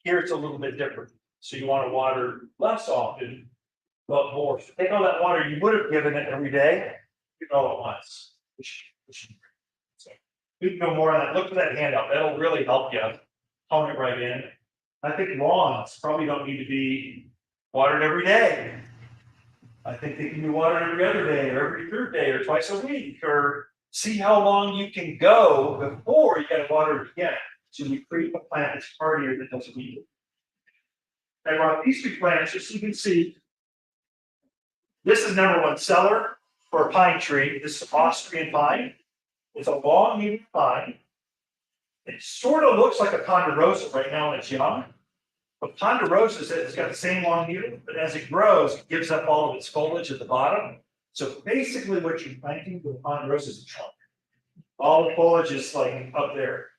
Here it's a little bit different. So you want to water less often, but more. So take all that water you would have given it every day, you all at once. So we can go more on that. Look at that handout. That'll really help you hone it right in. I think lawns probably don't need to be watered every day. I think they can be watered every other day or every third day or twice a week, or see how long you can go before you got to water it again. So you create a plant that's hardier that doesn't need it. I brought these two plants just so you can see. This is #1 seller for a pine tree. This is Austrian pine. It's a long medium pine. It sort of looks like a ponderosa right now when it's young. But ponderosa has got the same long needle, but as it grows, it gives up all of its foliage at the bottom. So basically what you're planting with ponderosa is a trunk. All the foliage is like up there.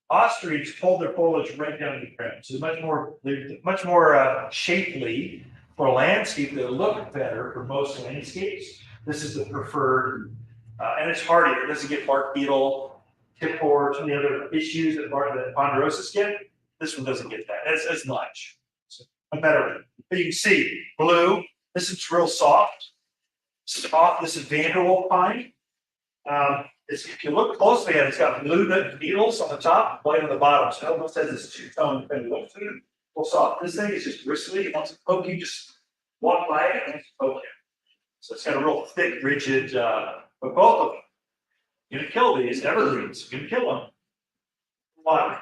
Ostriches hold their foliage right down to the ground. So they're much more shapely for a landscape. They look better for most landscapes. This is the preferred, and it's hardier. It doesn't get bark beetle, tip board, some of the other issues that ponderosas get. This one doesn't get that as much. So a better one. But you can see blue. This is real soft. This is Vanderwolf pine. If you look closely at it, it's got blue needles on the top, white on the bottom. So it almost has this two-tone kind of look to it. Real soft. This thing is just bristly. It wants to poke you, just walk by it and it's poke you. So it's got a real thick, rigid, but both of them. You're gonna kill these evergreens. You're gonna kill them. Why?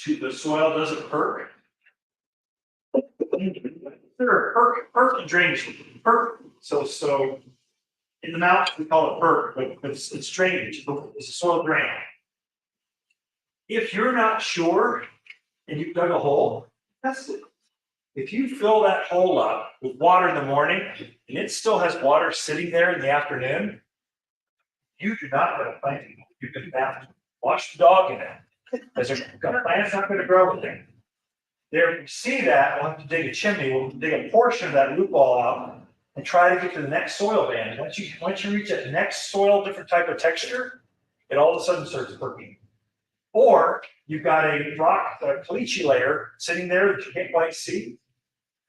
The soil doesn't perk. Perk and drainage. Perk. So in the mountains we call it perk, but it's drainage. It's a soil drain. If you're not sure and you've dug a hole, test it. If you fill that hole up with water in the morning and it still has water sitting there in the afternoon, you do not have a planting hole. You can have to wash the dog in it. Because the plant's not going to grow with it. There, if you see that, we'll have to dig a chimney. We'll dig a portion of that root ball out and try to get to the next soil band. Once you reach that next soil, different type of texture, it all of a sudden starts perking. Or you've got a rock, a caliche layer sitting there that you can't quite see.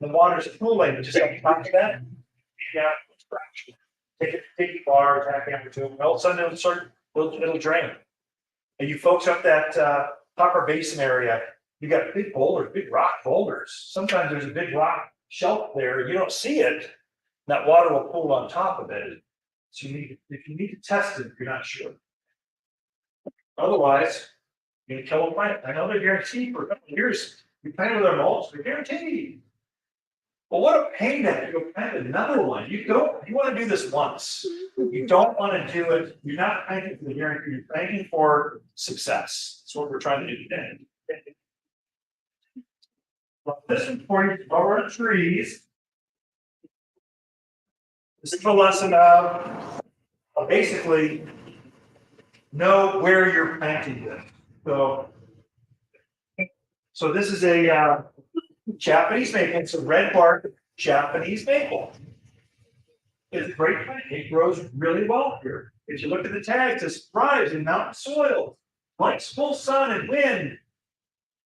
The water's pooling, but just on top of that, yeah, take a bar, tack hammer to it, and all of a sudden it'll drain. And you folks up that Tucker Basin area, you got big boulders, big rock boulders. Sometimes there's a big rock shelf there, you don't see it. That water will pool on top of it. So if you need to test it, if you're not sure. Otherwise, you're gonna kill a plant. I know they're guaranteed for a couple of years. You plant with their mulch, they're guaranteed. Well, what a pain to have to go plant another one. You want to do this once. You don't want to do it. You're not planting for the guarantee. You're planting for success. That's what we're trying to do today. Well, this is for you, rubber trees. This is a lesson of basically know where you're planting this. So this is a Japanese maple. It's a red bark Japanese maple. It's a great plant. It grows really well here. If you look at the tags, it thrives in mountain soil, likes full sun and wind.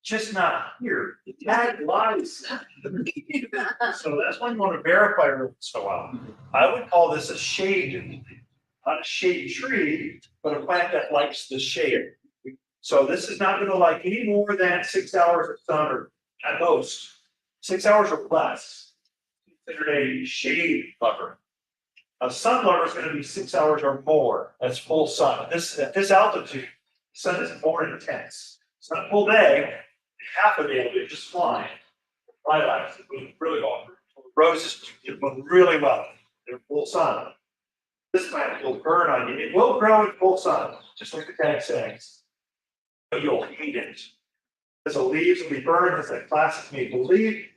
Just not here. The tag lies. So that's when you want to verify roots so well. I would call this a shade, not a shade tree, but a plant that likes the shade. So this is not going to like any more than 6 hours of sun, or at most 6 hours or less. considered a shade lover. A sun lover is going to be 6 hours or more. That's full sun. At this altitude, the sun is more intense. It's not a full day. Half a day of it just flying. Lilacs is really well. Roses doing really well. They're full sun. This plant will burn on you. It will grow in full sun, just like the tag says. But you'll hate it. Because the leaves will be burned. It's like classic maple leaf.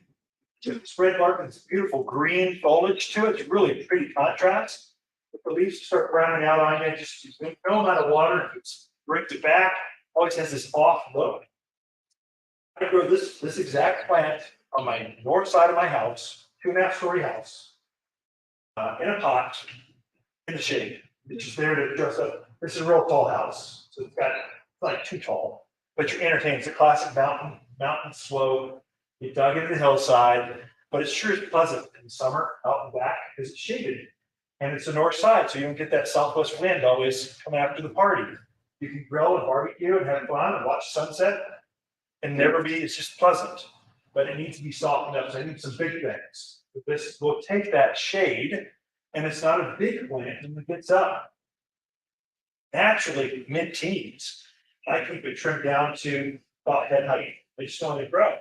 Spread bark and beautiful green foliage to it. It's really pretty contrast. If the leaves start browning out on you, just no amount of water brings it back. Always has this off look. I grow this exact plant on my north side of my house, 2.5-story house, in a pot in the shade. It's just there to dress up. This is a real tall house, so it's like too tall, but you're entertained. It's a classic mountain slope. You dug into the hillside, but it sure is pleasant in the summer out and back because it's shaded. And it's the north side, so you don't get that southwest wind always coming after the party. You can grill and barbecue and have fun and watch sunset and it's just pleasant. But it needs to be softened up. So I need some big things. This will take that shade, and it's not a big plant, and it gets up naturally mid-teens. I keep it trimmed down to about head height. They just don't let it grow.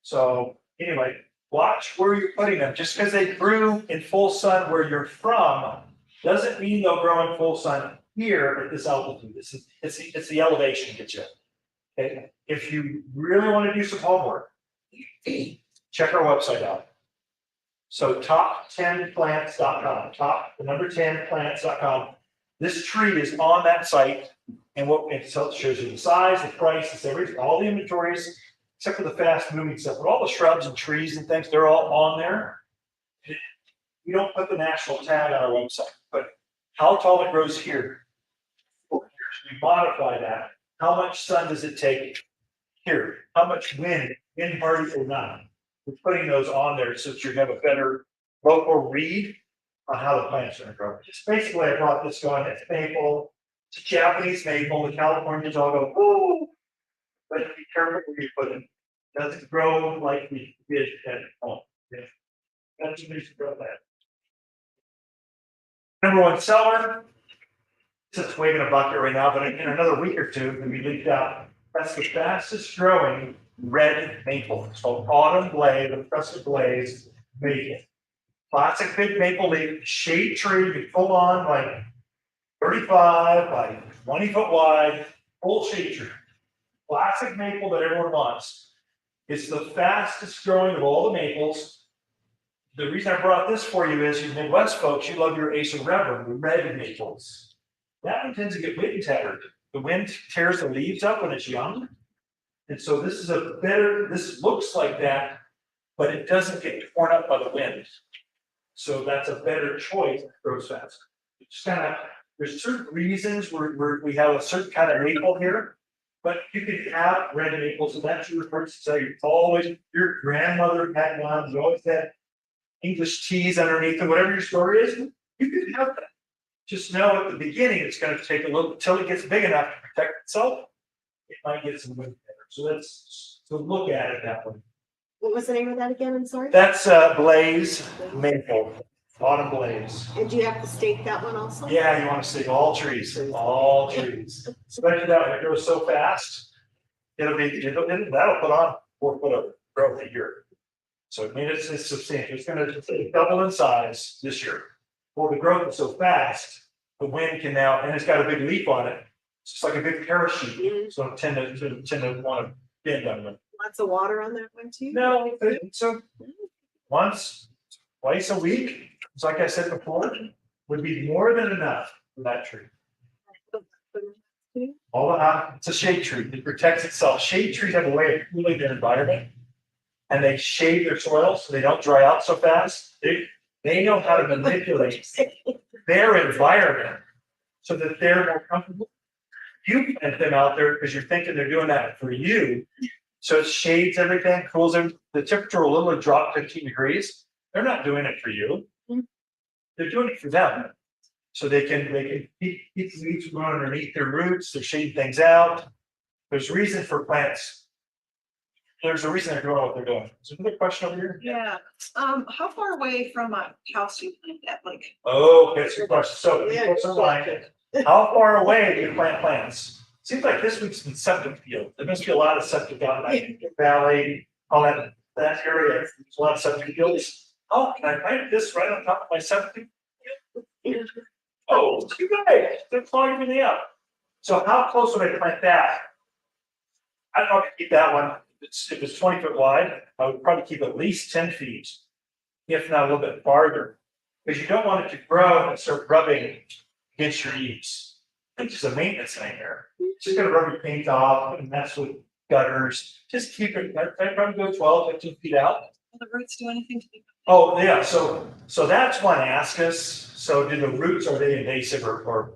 So anyway, watch where you're putting them. Just because they grew in full sun where you're from doesn't mean they'll grow in full sun here at this altitude. It's the elevation gets you. Okay. If you really want to do some homework, check our website out. So top10plants.com, the number 10plants.com. This tree is on that site, and it shows you the size, the price, it's everything, all the inventories. Except for the fast moving stuff, but all the shrubs and trees and things, they're all on there. We don't put the national tag on our website, but how tall it grows here. We modify that. How much sun does it take here? How much wind hardy or not? We're putting those on there so that you have a better local read on how the plant's going to grow. Just basically, I brought this going. It's maple. It's a Japanese maple. The Californians all go, oh. But be careful where you put it. It doesn't grow like we did at home. Yeah. That's what we should grow that. Number one seller. It's just waving a bucket right now, but in another week or two, it'll be leaked out. That's the fastest growing red maple. It's called autumn blaze, the crescent blaze maple. Classic big maple leaf, shade tree, full on like 35 by 20 foot wide, full shade tree. Classic maple that everyone wants. It's the fastest growing of all the maples. The reason I brought this for you is you Midwest folks, you love your Ace of Reverend, the red maples. That one tends to get wind tattered. The wind tears the leaves up when it's young. And so this looks like that, but it doesn't get torn up by the wind. So that's a better choice that grows fast. It's there's certain reasons we have a certain kind of maple here. But you can have red maples, and that's your first say. Your grandmother had one, you always had English teas underneath, and whatever your story is, you can have that. Just know at the beginning it's going to take a little until it gets big enough to protect itself. It might get some wind better. So that's to look at it that way. What was the name of that again? I'm sorry. That's blaze maple, autumn blaze. And do you have to stake that one also? Yeah, you want to stake all trees, especially that one. It grows so fast. That'll put on 4 foot of growth a year. So I mean, it's substantial. It's going to double in size this year. Well, the growth is so fast, the wind can now, and it's got a big leaf on it. It's just like a big parachute. So I tend to want to bend on them. Lots of water on that one too? No, so once, twice a week, it's like I said before, would be more than enough for that tree. It's a shade tree. It protects itself. Shade trees have a way of cooling their environment, and they shade their soil so they don't dry out so fast. They know how to manipulate their environment so that they're more comfortable. You plant them out there because you're thinking they're doing that for you. So it shades everything, cools them. The temperature will literally drop 15 degrees. They're not doing it for you. They're doing it for them. So they can keep the leaves growing underneath their roots. They're shading things out. There's reason for plants there's a reason they're doing what they're doing. Is there another question over here? Yeah, how far away from a house do you plant that, like? Oh, that's a good question. So, Yeah, folks online, how far away do you plant plants? Seems like this week's been septic field. There must be a lot of septic out in the valley, all that area. There's a lot of septic fields. Oh, can I plant this right on top of my septic field? Oh, too bad. They're clogging everything up. So how close would I plant that? I don't know if I keep that one. If it's 20 foot wide, I would probably keep at least 10 feet, if not a little bit farther. Because you don't want it to grow and start rubbing against your eaves. It's just a maintenance nightmare. It's just gonna rub your paint off and mess with gutters. Just keep it, I'd probably go 12, 15 feet out. Will the roots do anything to the? Oh, yeah, so that's one askus. So do the roots, are they invasive or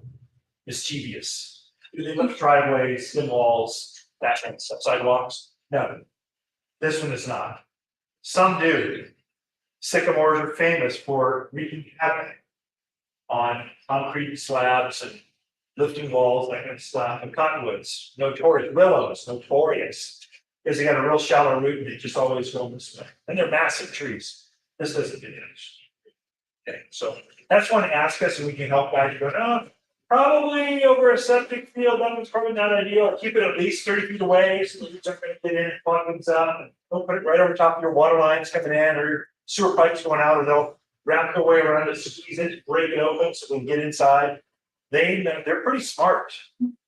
mischievous? Do they lift driveways, thin walls, that kind of stuff, sidewalks? No. This one is not. Some do. Sycamores are famous for wreaking havoc on concrete slabs and lifting walls, that kind of stuff. And cottonwoods, notorious. Willows, notorious. Because they got a real shallow root and they just always go this way. And they're massive trees. This doesn't get damaged. Okay, so that's one to ask us and we can help guide you. Go, oh, probably over a septic field, that one's probably not ideal. Keep it at least 30 feet away so the roots aren't going to get in and clog things up. And don't put it right over top of your water lines coming in or your sewer pipes going out, or they'll wrap their way around it, squeeze it, break it open so we can get inside. They're pretty smart.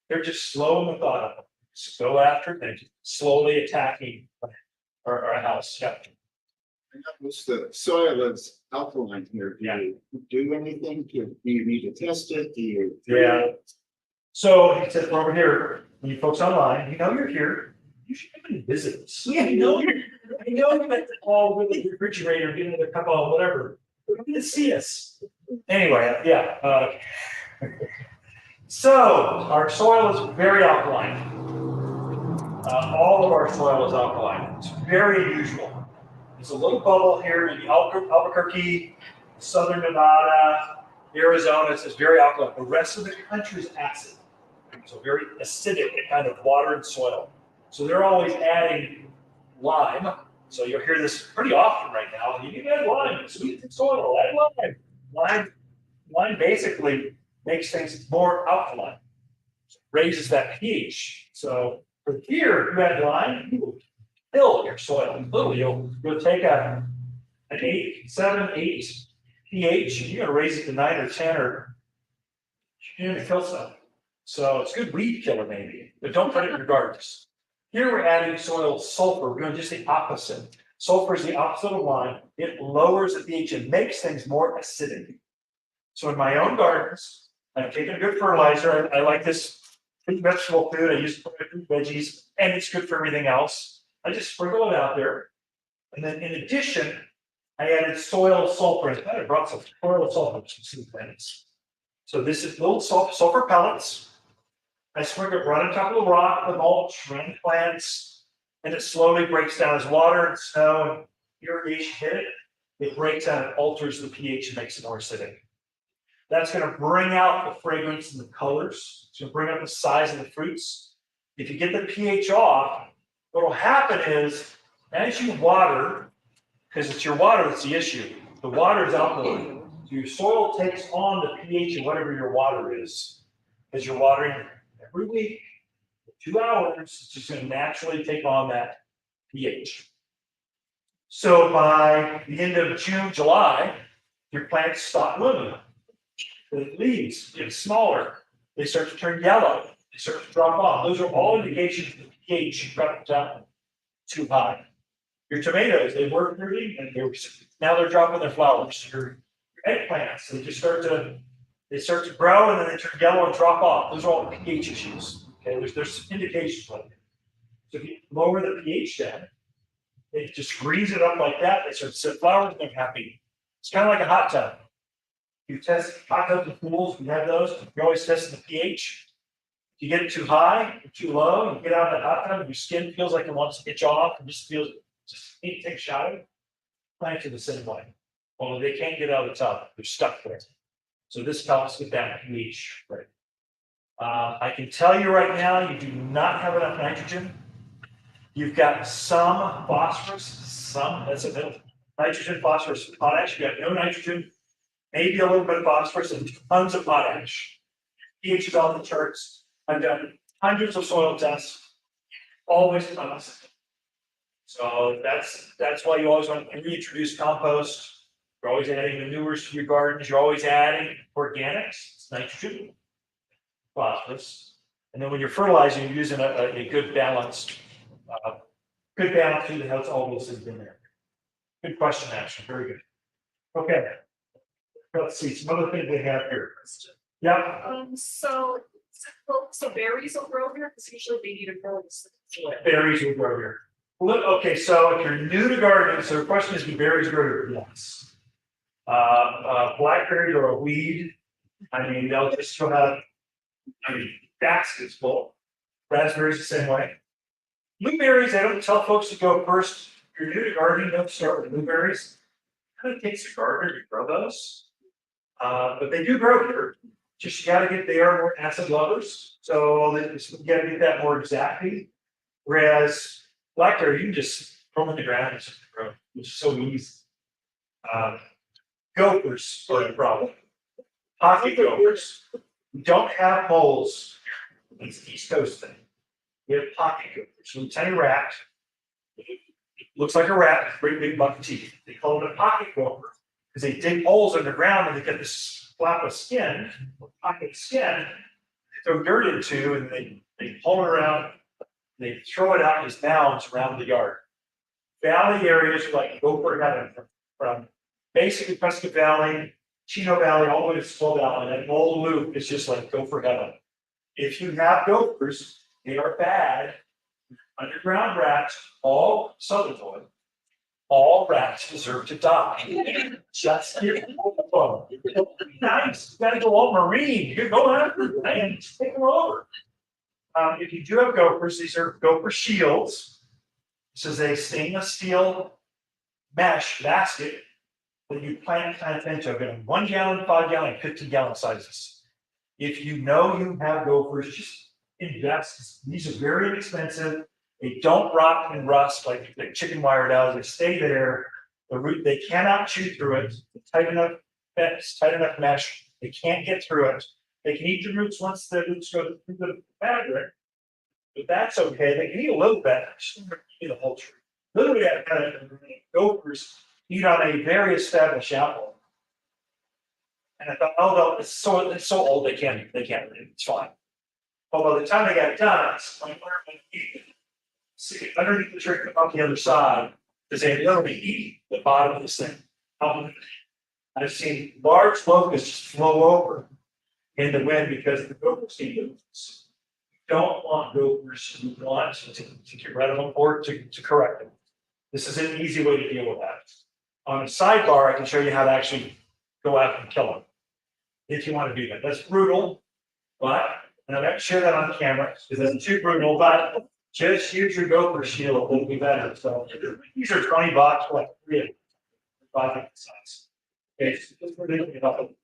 They're just slow and methodical. Just go after it and slowly attacking our house. Yeah. I noticed the soil is alkaline here. Yeah. Do you do anything? Do you need to test it? Do you? Yeah. So he said, over here, when you folks online, you know you're here. You should come and visit us. Yeah. You know you met the call with the refrigerator, get another cup of whatever. Come to see us. Anyway, yeah. So our soil is very alkaline. All of our soil is alkaline. It's very unusual. There's a little bubble here in the Albuquerque, southern Nevada, Arizona. It's very alkaline. The rest of the country is acid. So very acidic kind of water and soil. So they're always adding lime. So you'll hear this pretty often right now. You can add lime, sweeten soil, add lime. Lime basically makes things more alkaline. Raises that pH. So for here, if you add lime, you will kill your soil. Literally, you'll take an 8, 7, 8 pH, and you're gonna raise it to 9 or 10, or you're gonna kill stuff. So it's a good weed killer maybe, but don't put it in your gardens. Here we're adding soil sulfur. We're doing just the opposite. Sulfur is the opposite of lime. It lowers the pH and makes things more acidic. So in my own gardens, I've taken a good fertilizer. I like this vegetable food. I use it for my fruit, veggies, and it's good for everything else. I just sprinkle it out there. And then in addition, I added soil sulfur. I brought some soil sulfur from seed plants. So this is little sulfur pellets. I sprinkle it right on top of the rock, the mulch, rain plants, and it slowly breaks down as water and snow and irrigation hit it. It breaks down, it alters the pH and makes it more acidic. That's going to bring out the fragrance and the colors. It's going to bring out the size of the fruits. If you get the pH off, what will happen is, as you water, because it's your water that's the issue, the water is alkaline. So your soil takes on the pH of whatever your water is. As you're watering every week, for 2 hours, it's just going to naturally take on that pH. So by the end of June, July, your plants stop blooming. The leaves get smaller. They start to turn yellow. They start to drop off. Those are all indications that the pH got down too high. Your tomatoes, they were fruiting and now they're dropping their flowers. Your eggplants, they start to grow and then they turn yellow and drop off. Those are all pH issues. Okay, there's indications like that. So if you lower the pH down, it just greases it up like that. They start to set flowers and they're happy. It's kind of like a hot tub. You test hot tubs and pools, we have those. You're always testing the pH. If you get it too high or too low, you get out of that hot tub, your skin feels like it wants to itch off and just need to take a shower. Plants are the same way. Well, they can't get out of the tub, they're stuck there. So this helps with that pH, right? I can tell you right now, you do not have enough nitrogen You've got some phosphorus, that's a middle, nitrogen, phosphorus, potash, you got no nitrogen, maybe a little bit of phosphorus and tons of potash. pH is on the charts. I've done hundreds of soil tests, always tons. So that's why you always want to reintroduce compost. You're always adding manures to your gardens. You're always adding organics, it's nitrogen, phosphorus. And then when you're fertilizing, you're using a good balance that has all those things in there. Good question, actually. Very good. Okay. Let's see some other things we have here. Yeah, So berries will grow here, because usually they need a grow. berries will grow here. Well, okay, so if you're new to gardening, so the question is, do berries grow here? Yes. Blackberries are a weed. I mean, they'll just come out, baskets full. Raspberries the same way. Blueberries, I don't tell folks to go first. If you're new to gardening, don't start with blueberries. It kind of takes a gardener to grow those. But they do grow here. Just you gotta get, they are more acid lovers. So you gotta get that more exactly. Whereas blackberry, you can just throw them in the ground and just grow, which is so easy. Gophers are a problem. Pocket gophers. We don't have moles. It's the East Coast thing. We have pocket gophers. So a tiny rat. Looks like a rat with pretty big buck teeth. They call it a pocket gopher because they dig holes underground and they get this flap of skin, pocket skin, they throw dirt into and they pull it around, they throw it out as mounds around the yard. Valley areas are like gopher heaven from basically Prescott Valley, Chino Valley, all the way to Skull Valley. That whole loop is just like gopher heaven. If you have gophers, they are bad. Underground rats, all southern toy, all rats deserve to die. Just get nice. You gotta go all marine. You go after them and take them over. If you do have gophers, these are gopher shields. This is a stainless steel mesh basket that you plant into in 1 gallon, 5 gallon, 50-gallon sizes. If you know you have gophers, just invest. These are very inexpensive. They don't rot and rust like chicken wire does. They stay there. The root, they cannot chew through it. Tight enough fence, tight enough mesh. They can't get through it. They can eat the roots once the roots go through the fabric, but that's okay. They can eat a little bit, eat the whole tree. Literally, gophers eat on a very established apple. And I thought, oh no, it's so old they can't it's fine. But by the time they got it done, it's like, where am I eating? See, underneath the tree on the other side, because they literally eat the bottom of this thing. I've seen large locusts just flow over in the wind because the gophers eat them. You don't want gophers, you want to get rid of them or to correct them. This is an easy way to deal with that. On a sidebar, I can show you how to actually go out and kill them. If you want to do that. That's brutal, but, and I'm not share that on camera because it's too brutal, but just use your gopher shield, it'll be better. So these are $20, like 3 of them, 5 different size. Okay, so just for the-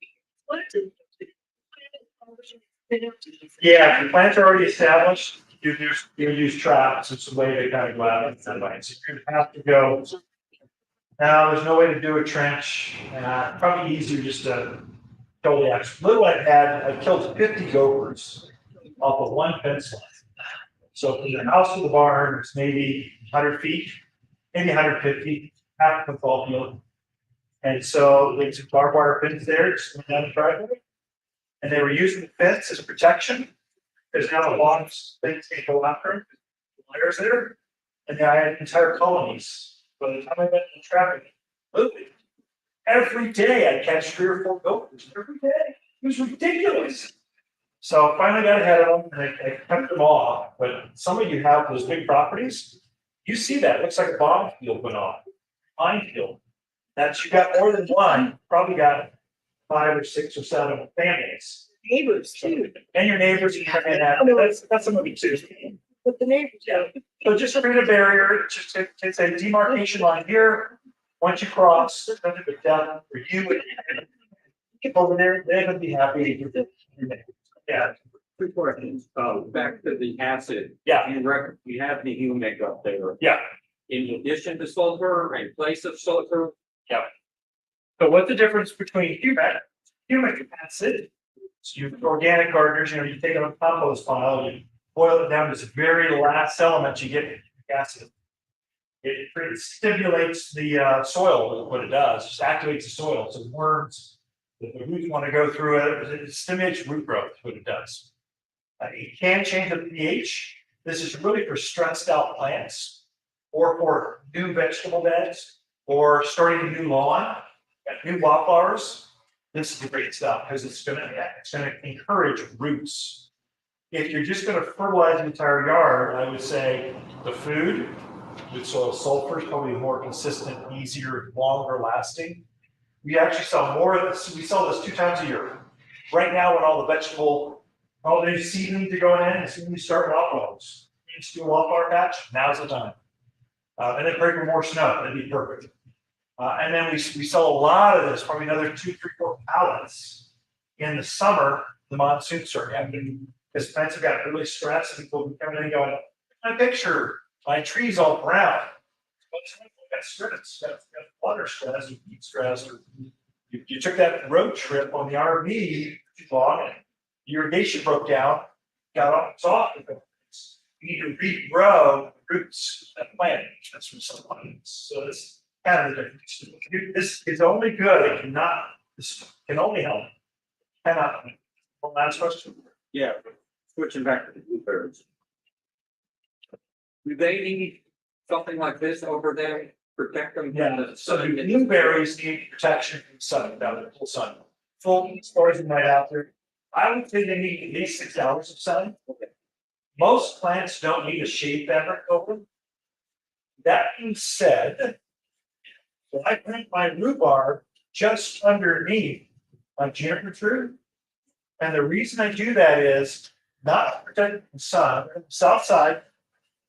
yeah, if your plants are already established, you use traps. It's a way to kind of go out and so you're gonna have to go. Now, there's no way to do a trench. Probably easier just to kill the actual. Little I killed 50 gophers off of one fence line. So from the house to the barn, it's maybe 100 feet, maybe 150, half the football field. And so there's a barbed wire fence there, just went down the driveway. And they were using the fence as protection. There's now a lot of things they go after, wires there. And I had entire colonies. By the time I got in traffic, literally, every day I'd catch 3 or 4 gophers. Every day. It was ridiculous. So finally got ahead of them and I kept them off. But some of you have those big properties. You see that. It looks like a bomb field went off. Minefield. That's you got more than one, probably got 5 or 6 or 7 families. Neighbors too, And your neighbors, that's some of it too. with the neighbors. Yeah. So just create a barrier, just it's a demarcation line here. Once you cross, it's going to be down for you and over there, they're gonna be happy. Yeah. Quick questions, back to the acid. Yeah. You have the humic up there. Yeah. In addition to sulfur, in place of sulfur, So what's the difference between humic acid? So you organic gardeners, you take it on a compost pile, you boil it down to the very last element, you get humic acid. It stimulates the soil, is what it does, just activates the soil, so worms, the roots want to go through it stimulates root growth, is what it does. It can change the pH. This is really for stressed out plants or for new vegetable beds or starting a new lawn, new wildflowers. This is great stuff because it's gonna encourage roots. If you're just gonna fertilize the entire yard, I would say the food with soil sulfur is probably more consistent, easier, longer lasting. We actually sell more of this. We sell this 2 times a year. Right now, when all the seedlings are going in, as soon as we start wildflowers, you do a wildflower patch, now's the time. And then pray for more snow, that'd be perfect. And then we sell a lot of this, probably another 2, 3, 4 pallets in the summer, the monsoon start happening. Because plants have got really stressed, and people come in and going, my picture, my tree's all brown. What's got stress, got water stress, or heat stress, or you took that road trip on the RV too long and irrigation broke down, got off soft. You need to regrow roots of plant. That's from someone. So it's kind of the difference. This is only good. It cannot. This can only help. Cannot. One last question. yeah, switching back to the bluebirds. Do they need something like this over there, protect them from Yeah. the So sun? the blueberries need protection from sun, down the full sun. Full stars at night out there. I would say they need at least 6 hours of sun. Most plants don't need a shade fabric over them. That being said, I plant my rhubarb just underneath my juniper tree. And the reason I do that is not to protect the sun, south side,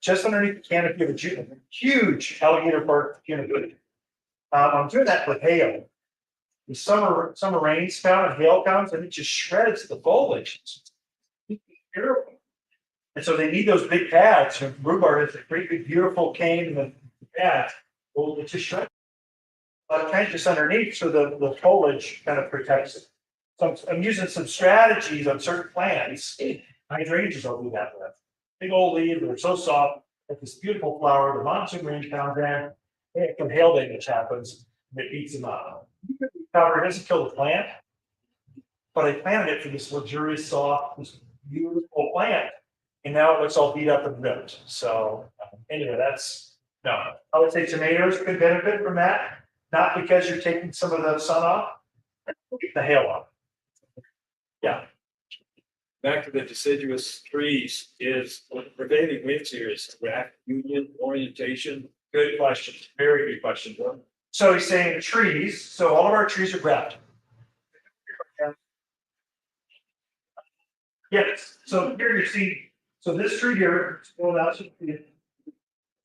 just underneath the canopy of a juniper, huge alligator bark juniper. I'm doing that for hail. The summer rains come and hail comes and it just shreds the foliage. It's terrible. And so they need those big pads. And rhubarb is a great big beautiful cane and the pad. Well, it's just shred. But kind of just underneath, so the foliage kind of protects it. So I'm using some strategies on certain plants. Hydrangeas I'll do that with. Big old leaves, they're so soft, like this beautiful flower, the monsoon rain comes in, some hail damage happens, and it eats them up. Cover doesn't kill the plant, but I planted it for this luxurious, soft, this beautiful plant. And now it looks all beat up and ripped. So anyway, no. I would say tomatoes could benefit from that, not because you're taking some of the sun off, the hail off. Yeah. Back to the deciduous trees, is what prevailing winds here is raft union orientation. Good question. Very good question. So he's saying trees. So all of our trees are grafted. Yes. So here you see. So this tree here.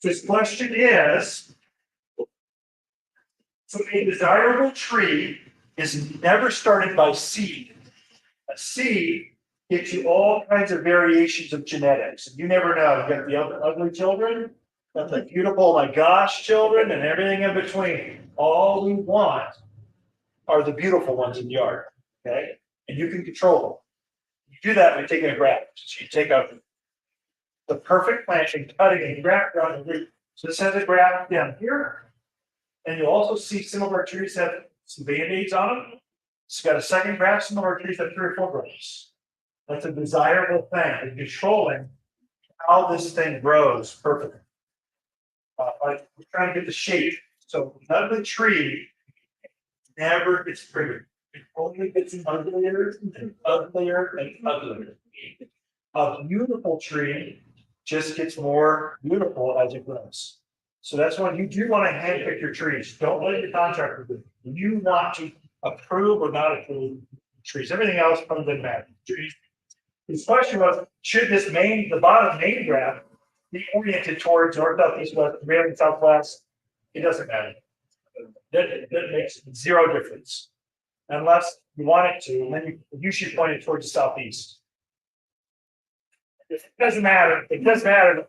This question is. So a desirable tree is never started by seed. A seed gives you all kinds of variations of genetics. You never know. You got the ugly children, got the beautiful, my gosh, children, and everything in between. All we want are the beautiful ones in the yard. Okay? And you can control them. You do that by taking a graft. So you take out the perfect plant and cutting and graft around the root. So this has a graft down here. And you'll also see some of our trees have some band-aids on them. It's got a second graft, some of our trees have 3 or 4 grafts. That's a desirable thing, and controlling how this thing grows perfectly. We're trying to get the shape. So none of the tree never gets prettier. It only gets uglier and uglier and uglier. A beautiful tree just gets more beautiful as it grows. So that's why you do want to handpick your trees. Don't let your contractor do it. You want to approve or not approve trees. Everything else comes in matter. Trees. His question was, should the bottom main graft be oriented towards north, south, east, west, railing southwest? It doesn't matter. That makes 0 difference. Unless you want it to, and then you should point it towards the southeast. It doesn't matter. It doesn't matter.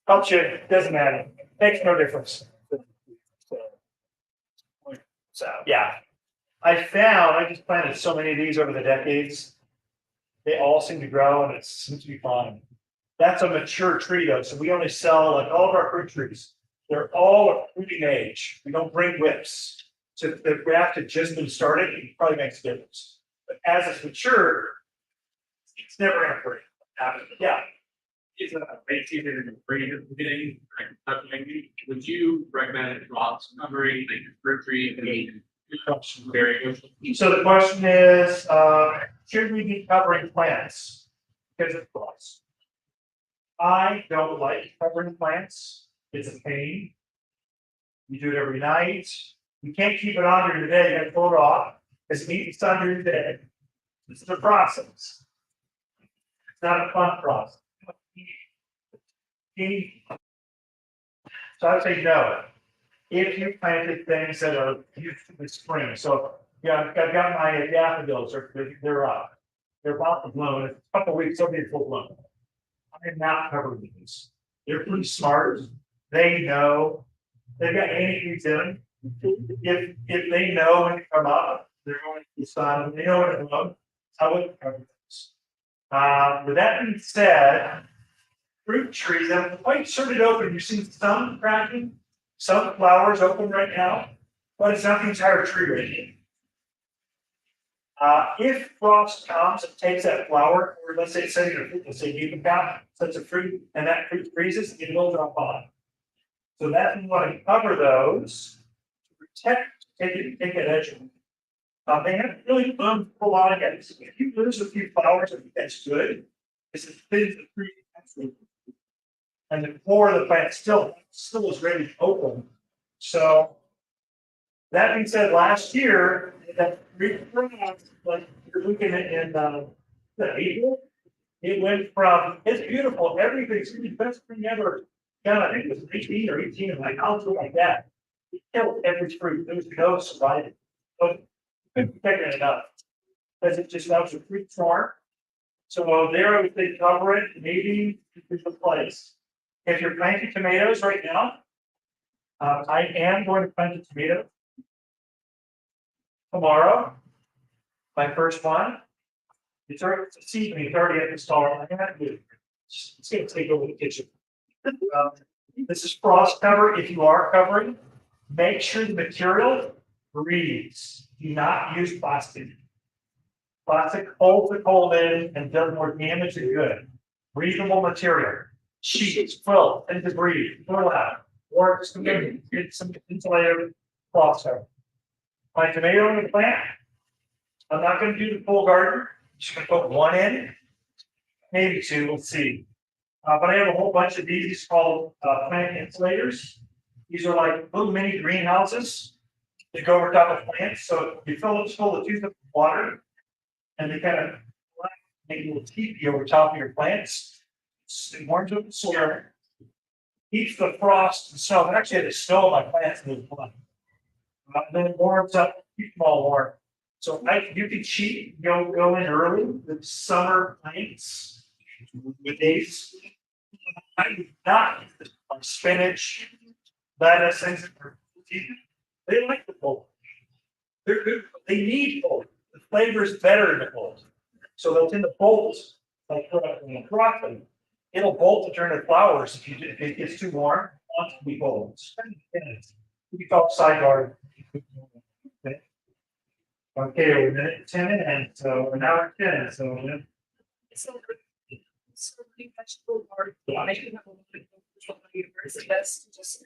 Helps you. It doesn't matter. Makes no difference. So, yeah. I just planted so many of these over the decades. They all seem to grow and it seems to be fine. That's a mature tree though. So we only sell like all of our fruit trees. They're all fruiting age. We don't bring whips. So if the graft had just been started, it probably makes a difference. But as it's mature, it's never gonna break. Yeah. Is a maintainer in the grade at the beginning, would you recommend drops covering like fruit tree and very good? So the question is, should we be covering plants? Because of course. I don't like covering plants. It's a pain. You do it every night. You can't keep it on during the day. You gotta pull it off. It's neat. It's on during the day. This is a process. It's not a fun process. So I'd say no. If you planted things that are used in the spring, so yeah, I've got my daffodils, they're up. They're about to bloom. In a couple of weeks, they'll be full bloom. I'm not covering these. They're pretty smart. They know they've got anything in them. If they know when to come up, they're going to sun. They know when to bloom. I wouldn't cover this. With that being said, fruit trees have quite started open. You're seeing some cracking, some flowers open right now, but it's not the entire tree right now. If frost comes and takes that flower, or let's say it's setting a fruit, let's say you got such a fruit, and that fruit freezes, it will drop on. So that we want to cover those to protect, take it edge. They haven't really bloomed a lot yet. If you lose a few flowers, I think that's good. It's as thin as the tree actually. And the core of the plant still is ready to open. So that being said, last year that like you're looking at in April, it went from it's beautiful, everything's the best thing ever. God, I think it was 18 or 18 in my house, like that. It killed every fruit. There was no surviving. So couldn't pick it enough. Because it just that was a fruit farm. So there I would say cover it, maybe it's a place. If you're planting tomatoes right now, I am going to plant a tomato tomorrow. My first one. It's already it's already at the stall. I have to do it. It's going to take over the kitchen. This is frost cover. If you are covering, make sure the material breathes. Do not use plastic. Plastic holds the cold in and does more damage than good. Breathable material. Sheets, quilt, and debris, throw out. Or just get some insulated cloth cover. My tomato in the plant, I'm not going to do the full garden. Just going to put one in, maybe two, we'll see. But I have a whole bunch of these called plant insulators. These are like little mini greenhouses that go over top of plants. So you fill it full of 2 cups of water, and they kind of make a little teepee over top of your plants. It warms up the soil, keeps the frost and snow. I actually had to snow my plants in the one. And then it warms up, keep them all warm. So you can cheat, go in early with summer plants with these. I do not on spinach, lettuce, things that are they like the cold. They're good. They need cold. The flavor is better in the cold. So they'll tend to bolt like broccoli. It'll bolt to turn to flowers if it gets too warm. It wants to be cold. We call it side garden. Okay, we're a minute 10 and so an hour 10. So many vegetable garden. I can have a little bit of university. That's just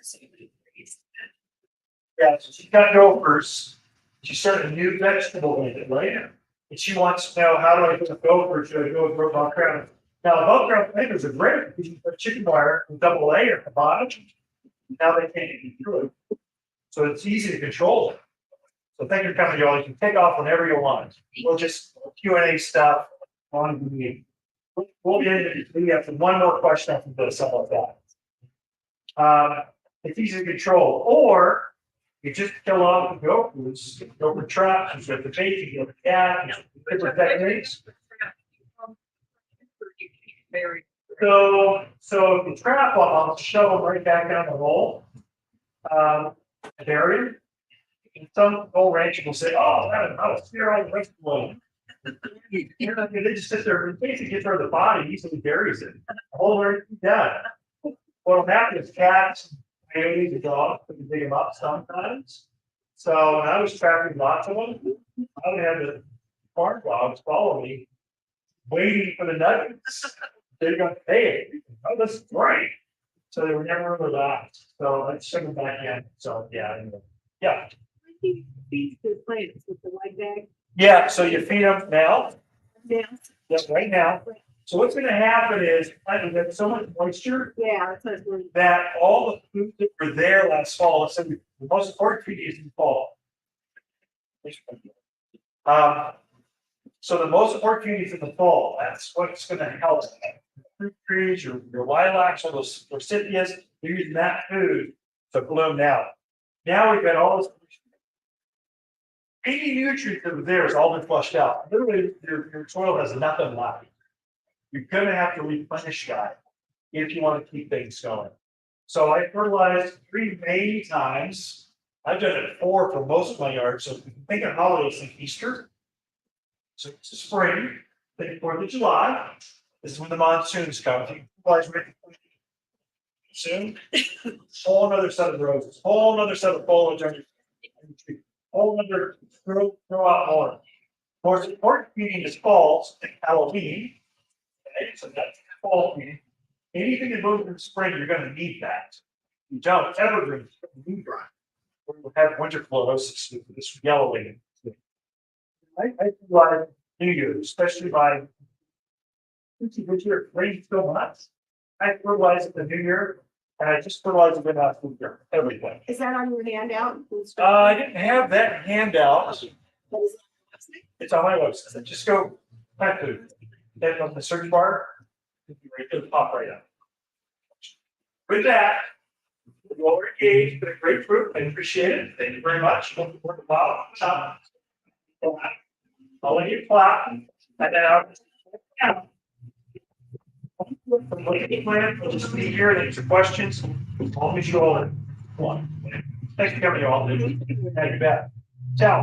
yeah, so she got gophers. She started a new vegetable with it, right? And she wants to know, how do I put a gopher? Should I go with above ground? Now, above ground tomatoes are great because you put chicken wire and double layer at the bottom. Now they can't get through it. So it's easy to control. So thank you for coming, y'all. You can take off whenever you want. We'll just Q&A stuff on the meeting. We'll get into it. We have one more question after this, something like that. It's easy to control, or you just kill off the gophers, gopher traps, you have the bait, you have the cat, different techniques. very So if you trap them, I'll shove them right back down the hole. Bury them. And some old rancher will say, oh, I was here all the rest of the way. They just sit there, and basically gets rid of the body, easily buries it. The whole right done. What'll happen is cats, coyotes, and dogs, can dig them up sometimes. So when I was trapping lots of them, I would have the farm dogs follow me, waiting for the nuggets. They're going to pay it. Oh, that's great. So they were never relaxed. So let's send them back in. So yeah, anyway. Yeah. He feeds the plants with the white bag. Yeah, so you feed them now. Yeah, Yes, right now. So what's gonna happen is, I mean, there's so much moisture yeah, that's what I was worried. that all the food that were there last fall, so the most important feed is in the fall. So the most important feed is in the fall. That's what's gonna help. Fruit trees, your lilacs, or those forsythias, you're using that food to bloom now. Now we've got all this. Any nutrient that was there has all been flushed out. Literally, your soil has nothing left. You're gonna have to replenish that if you want to keep things going. So I fertilized 3 main times. I've done it 4 for most of my yard. So if you think of holidays, think Easter. So it's spring, think 4th of July. This is when the monsoons come. If you fertilize right soon, whole another set of roses, whole another set of foliage on your tree, whole another grow out more. Most important feeding is fall, like Halloween. Okay, so that's fall feeding. Anything that moves in spring, you're going to need that. You don't evergreen, new dry. We'll have winter chlorosis with this yellowing. I like New Year, especially by this year, rain so much. I fertilize it the New Year, and I just fertilize it enough New Year, everything. Is that on your handout? I didn't have that handout. It's on my website. Just go plant food. Then on the search bar, it'll pop right up. With that, you all engaged, been a great group. I appreciate it. Thank you very much. Looking forward to wow. I'll let you clap. And then look at the plan. We'll just be here and answer questions. I'll meet you all at 1. Thanks for coming, you all. Thank you, bet. Ciao.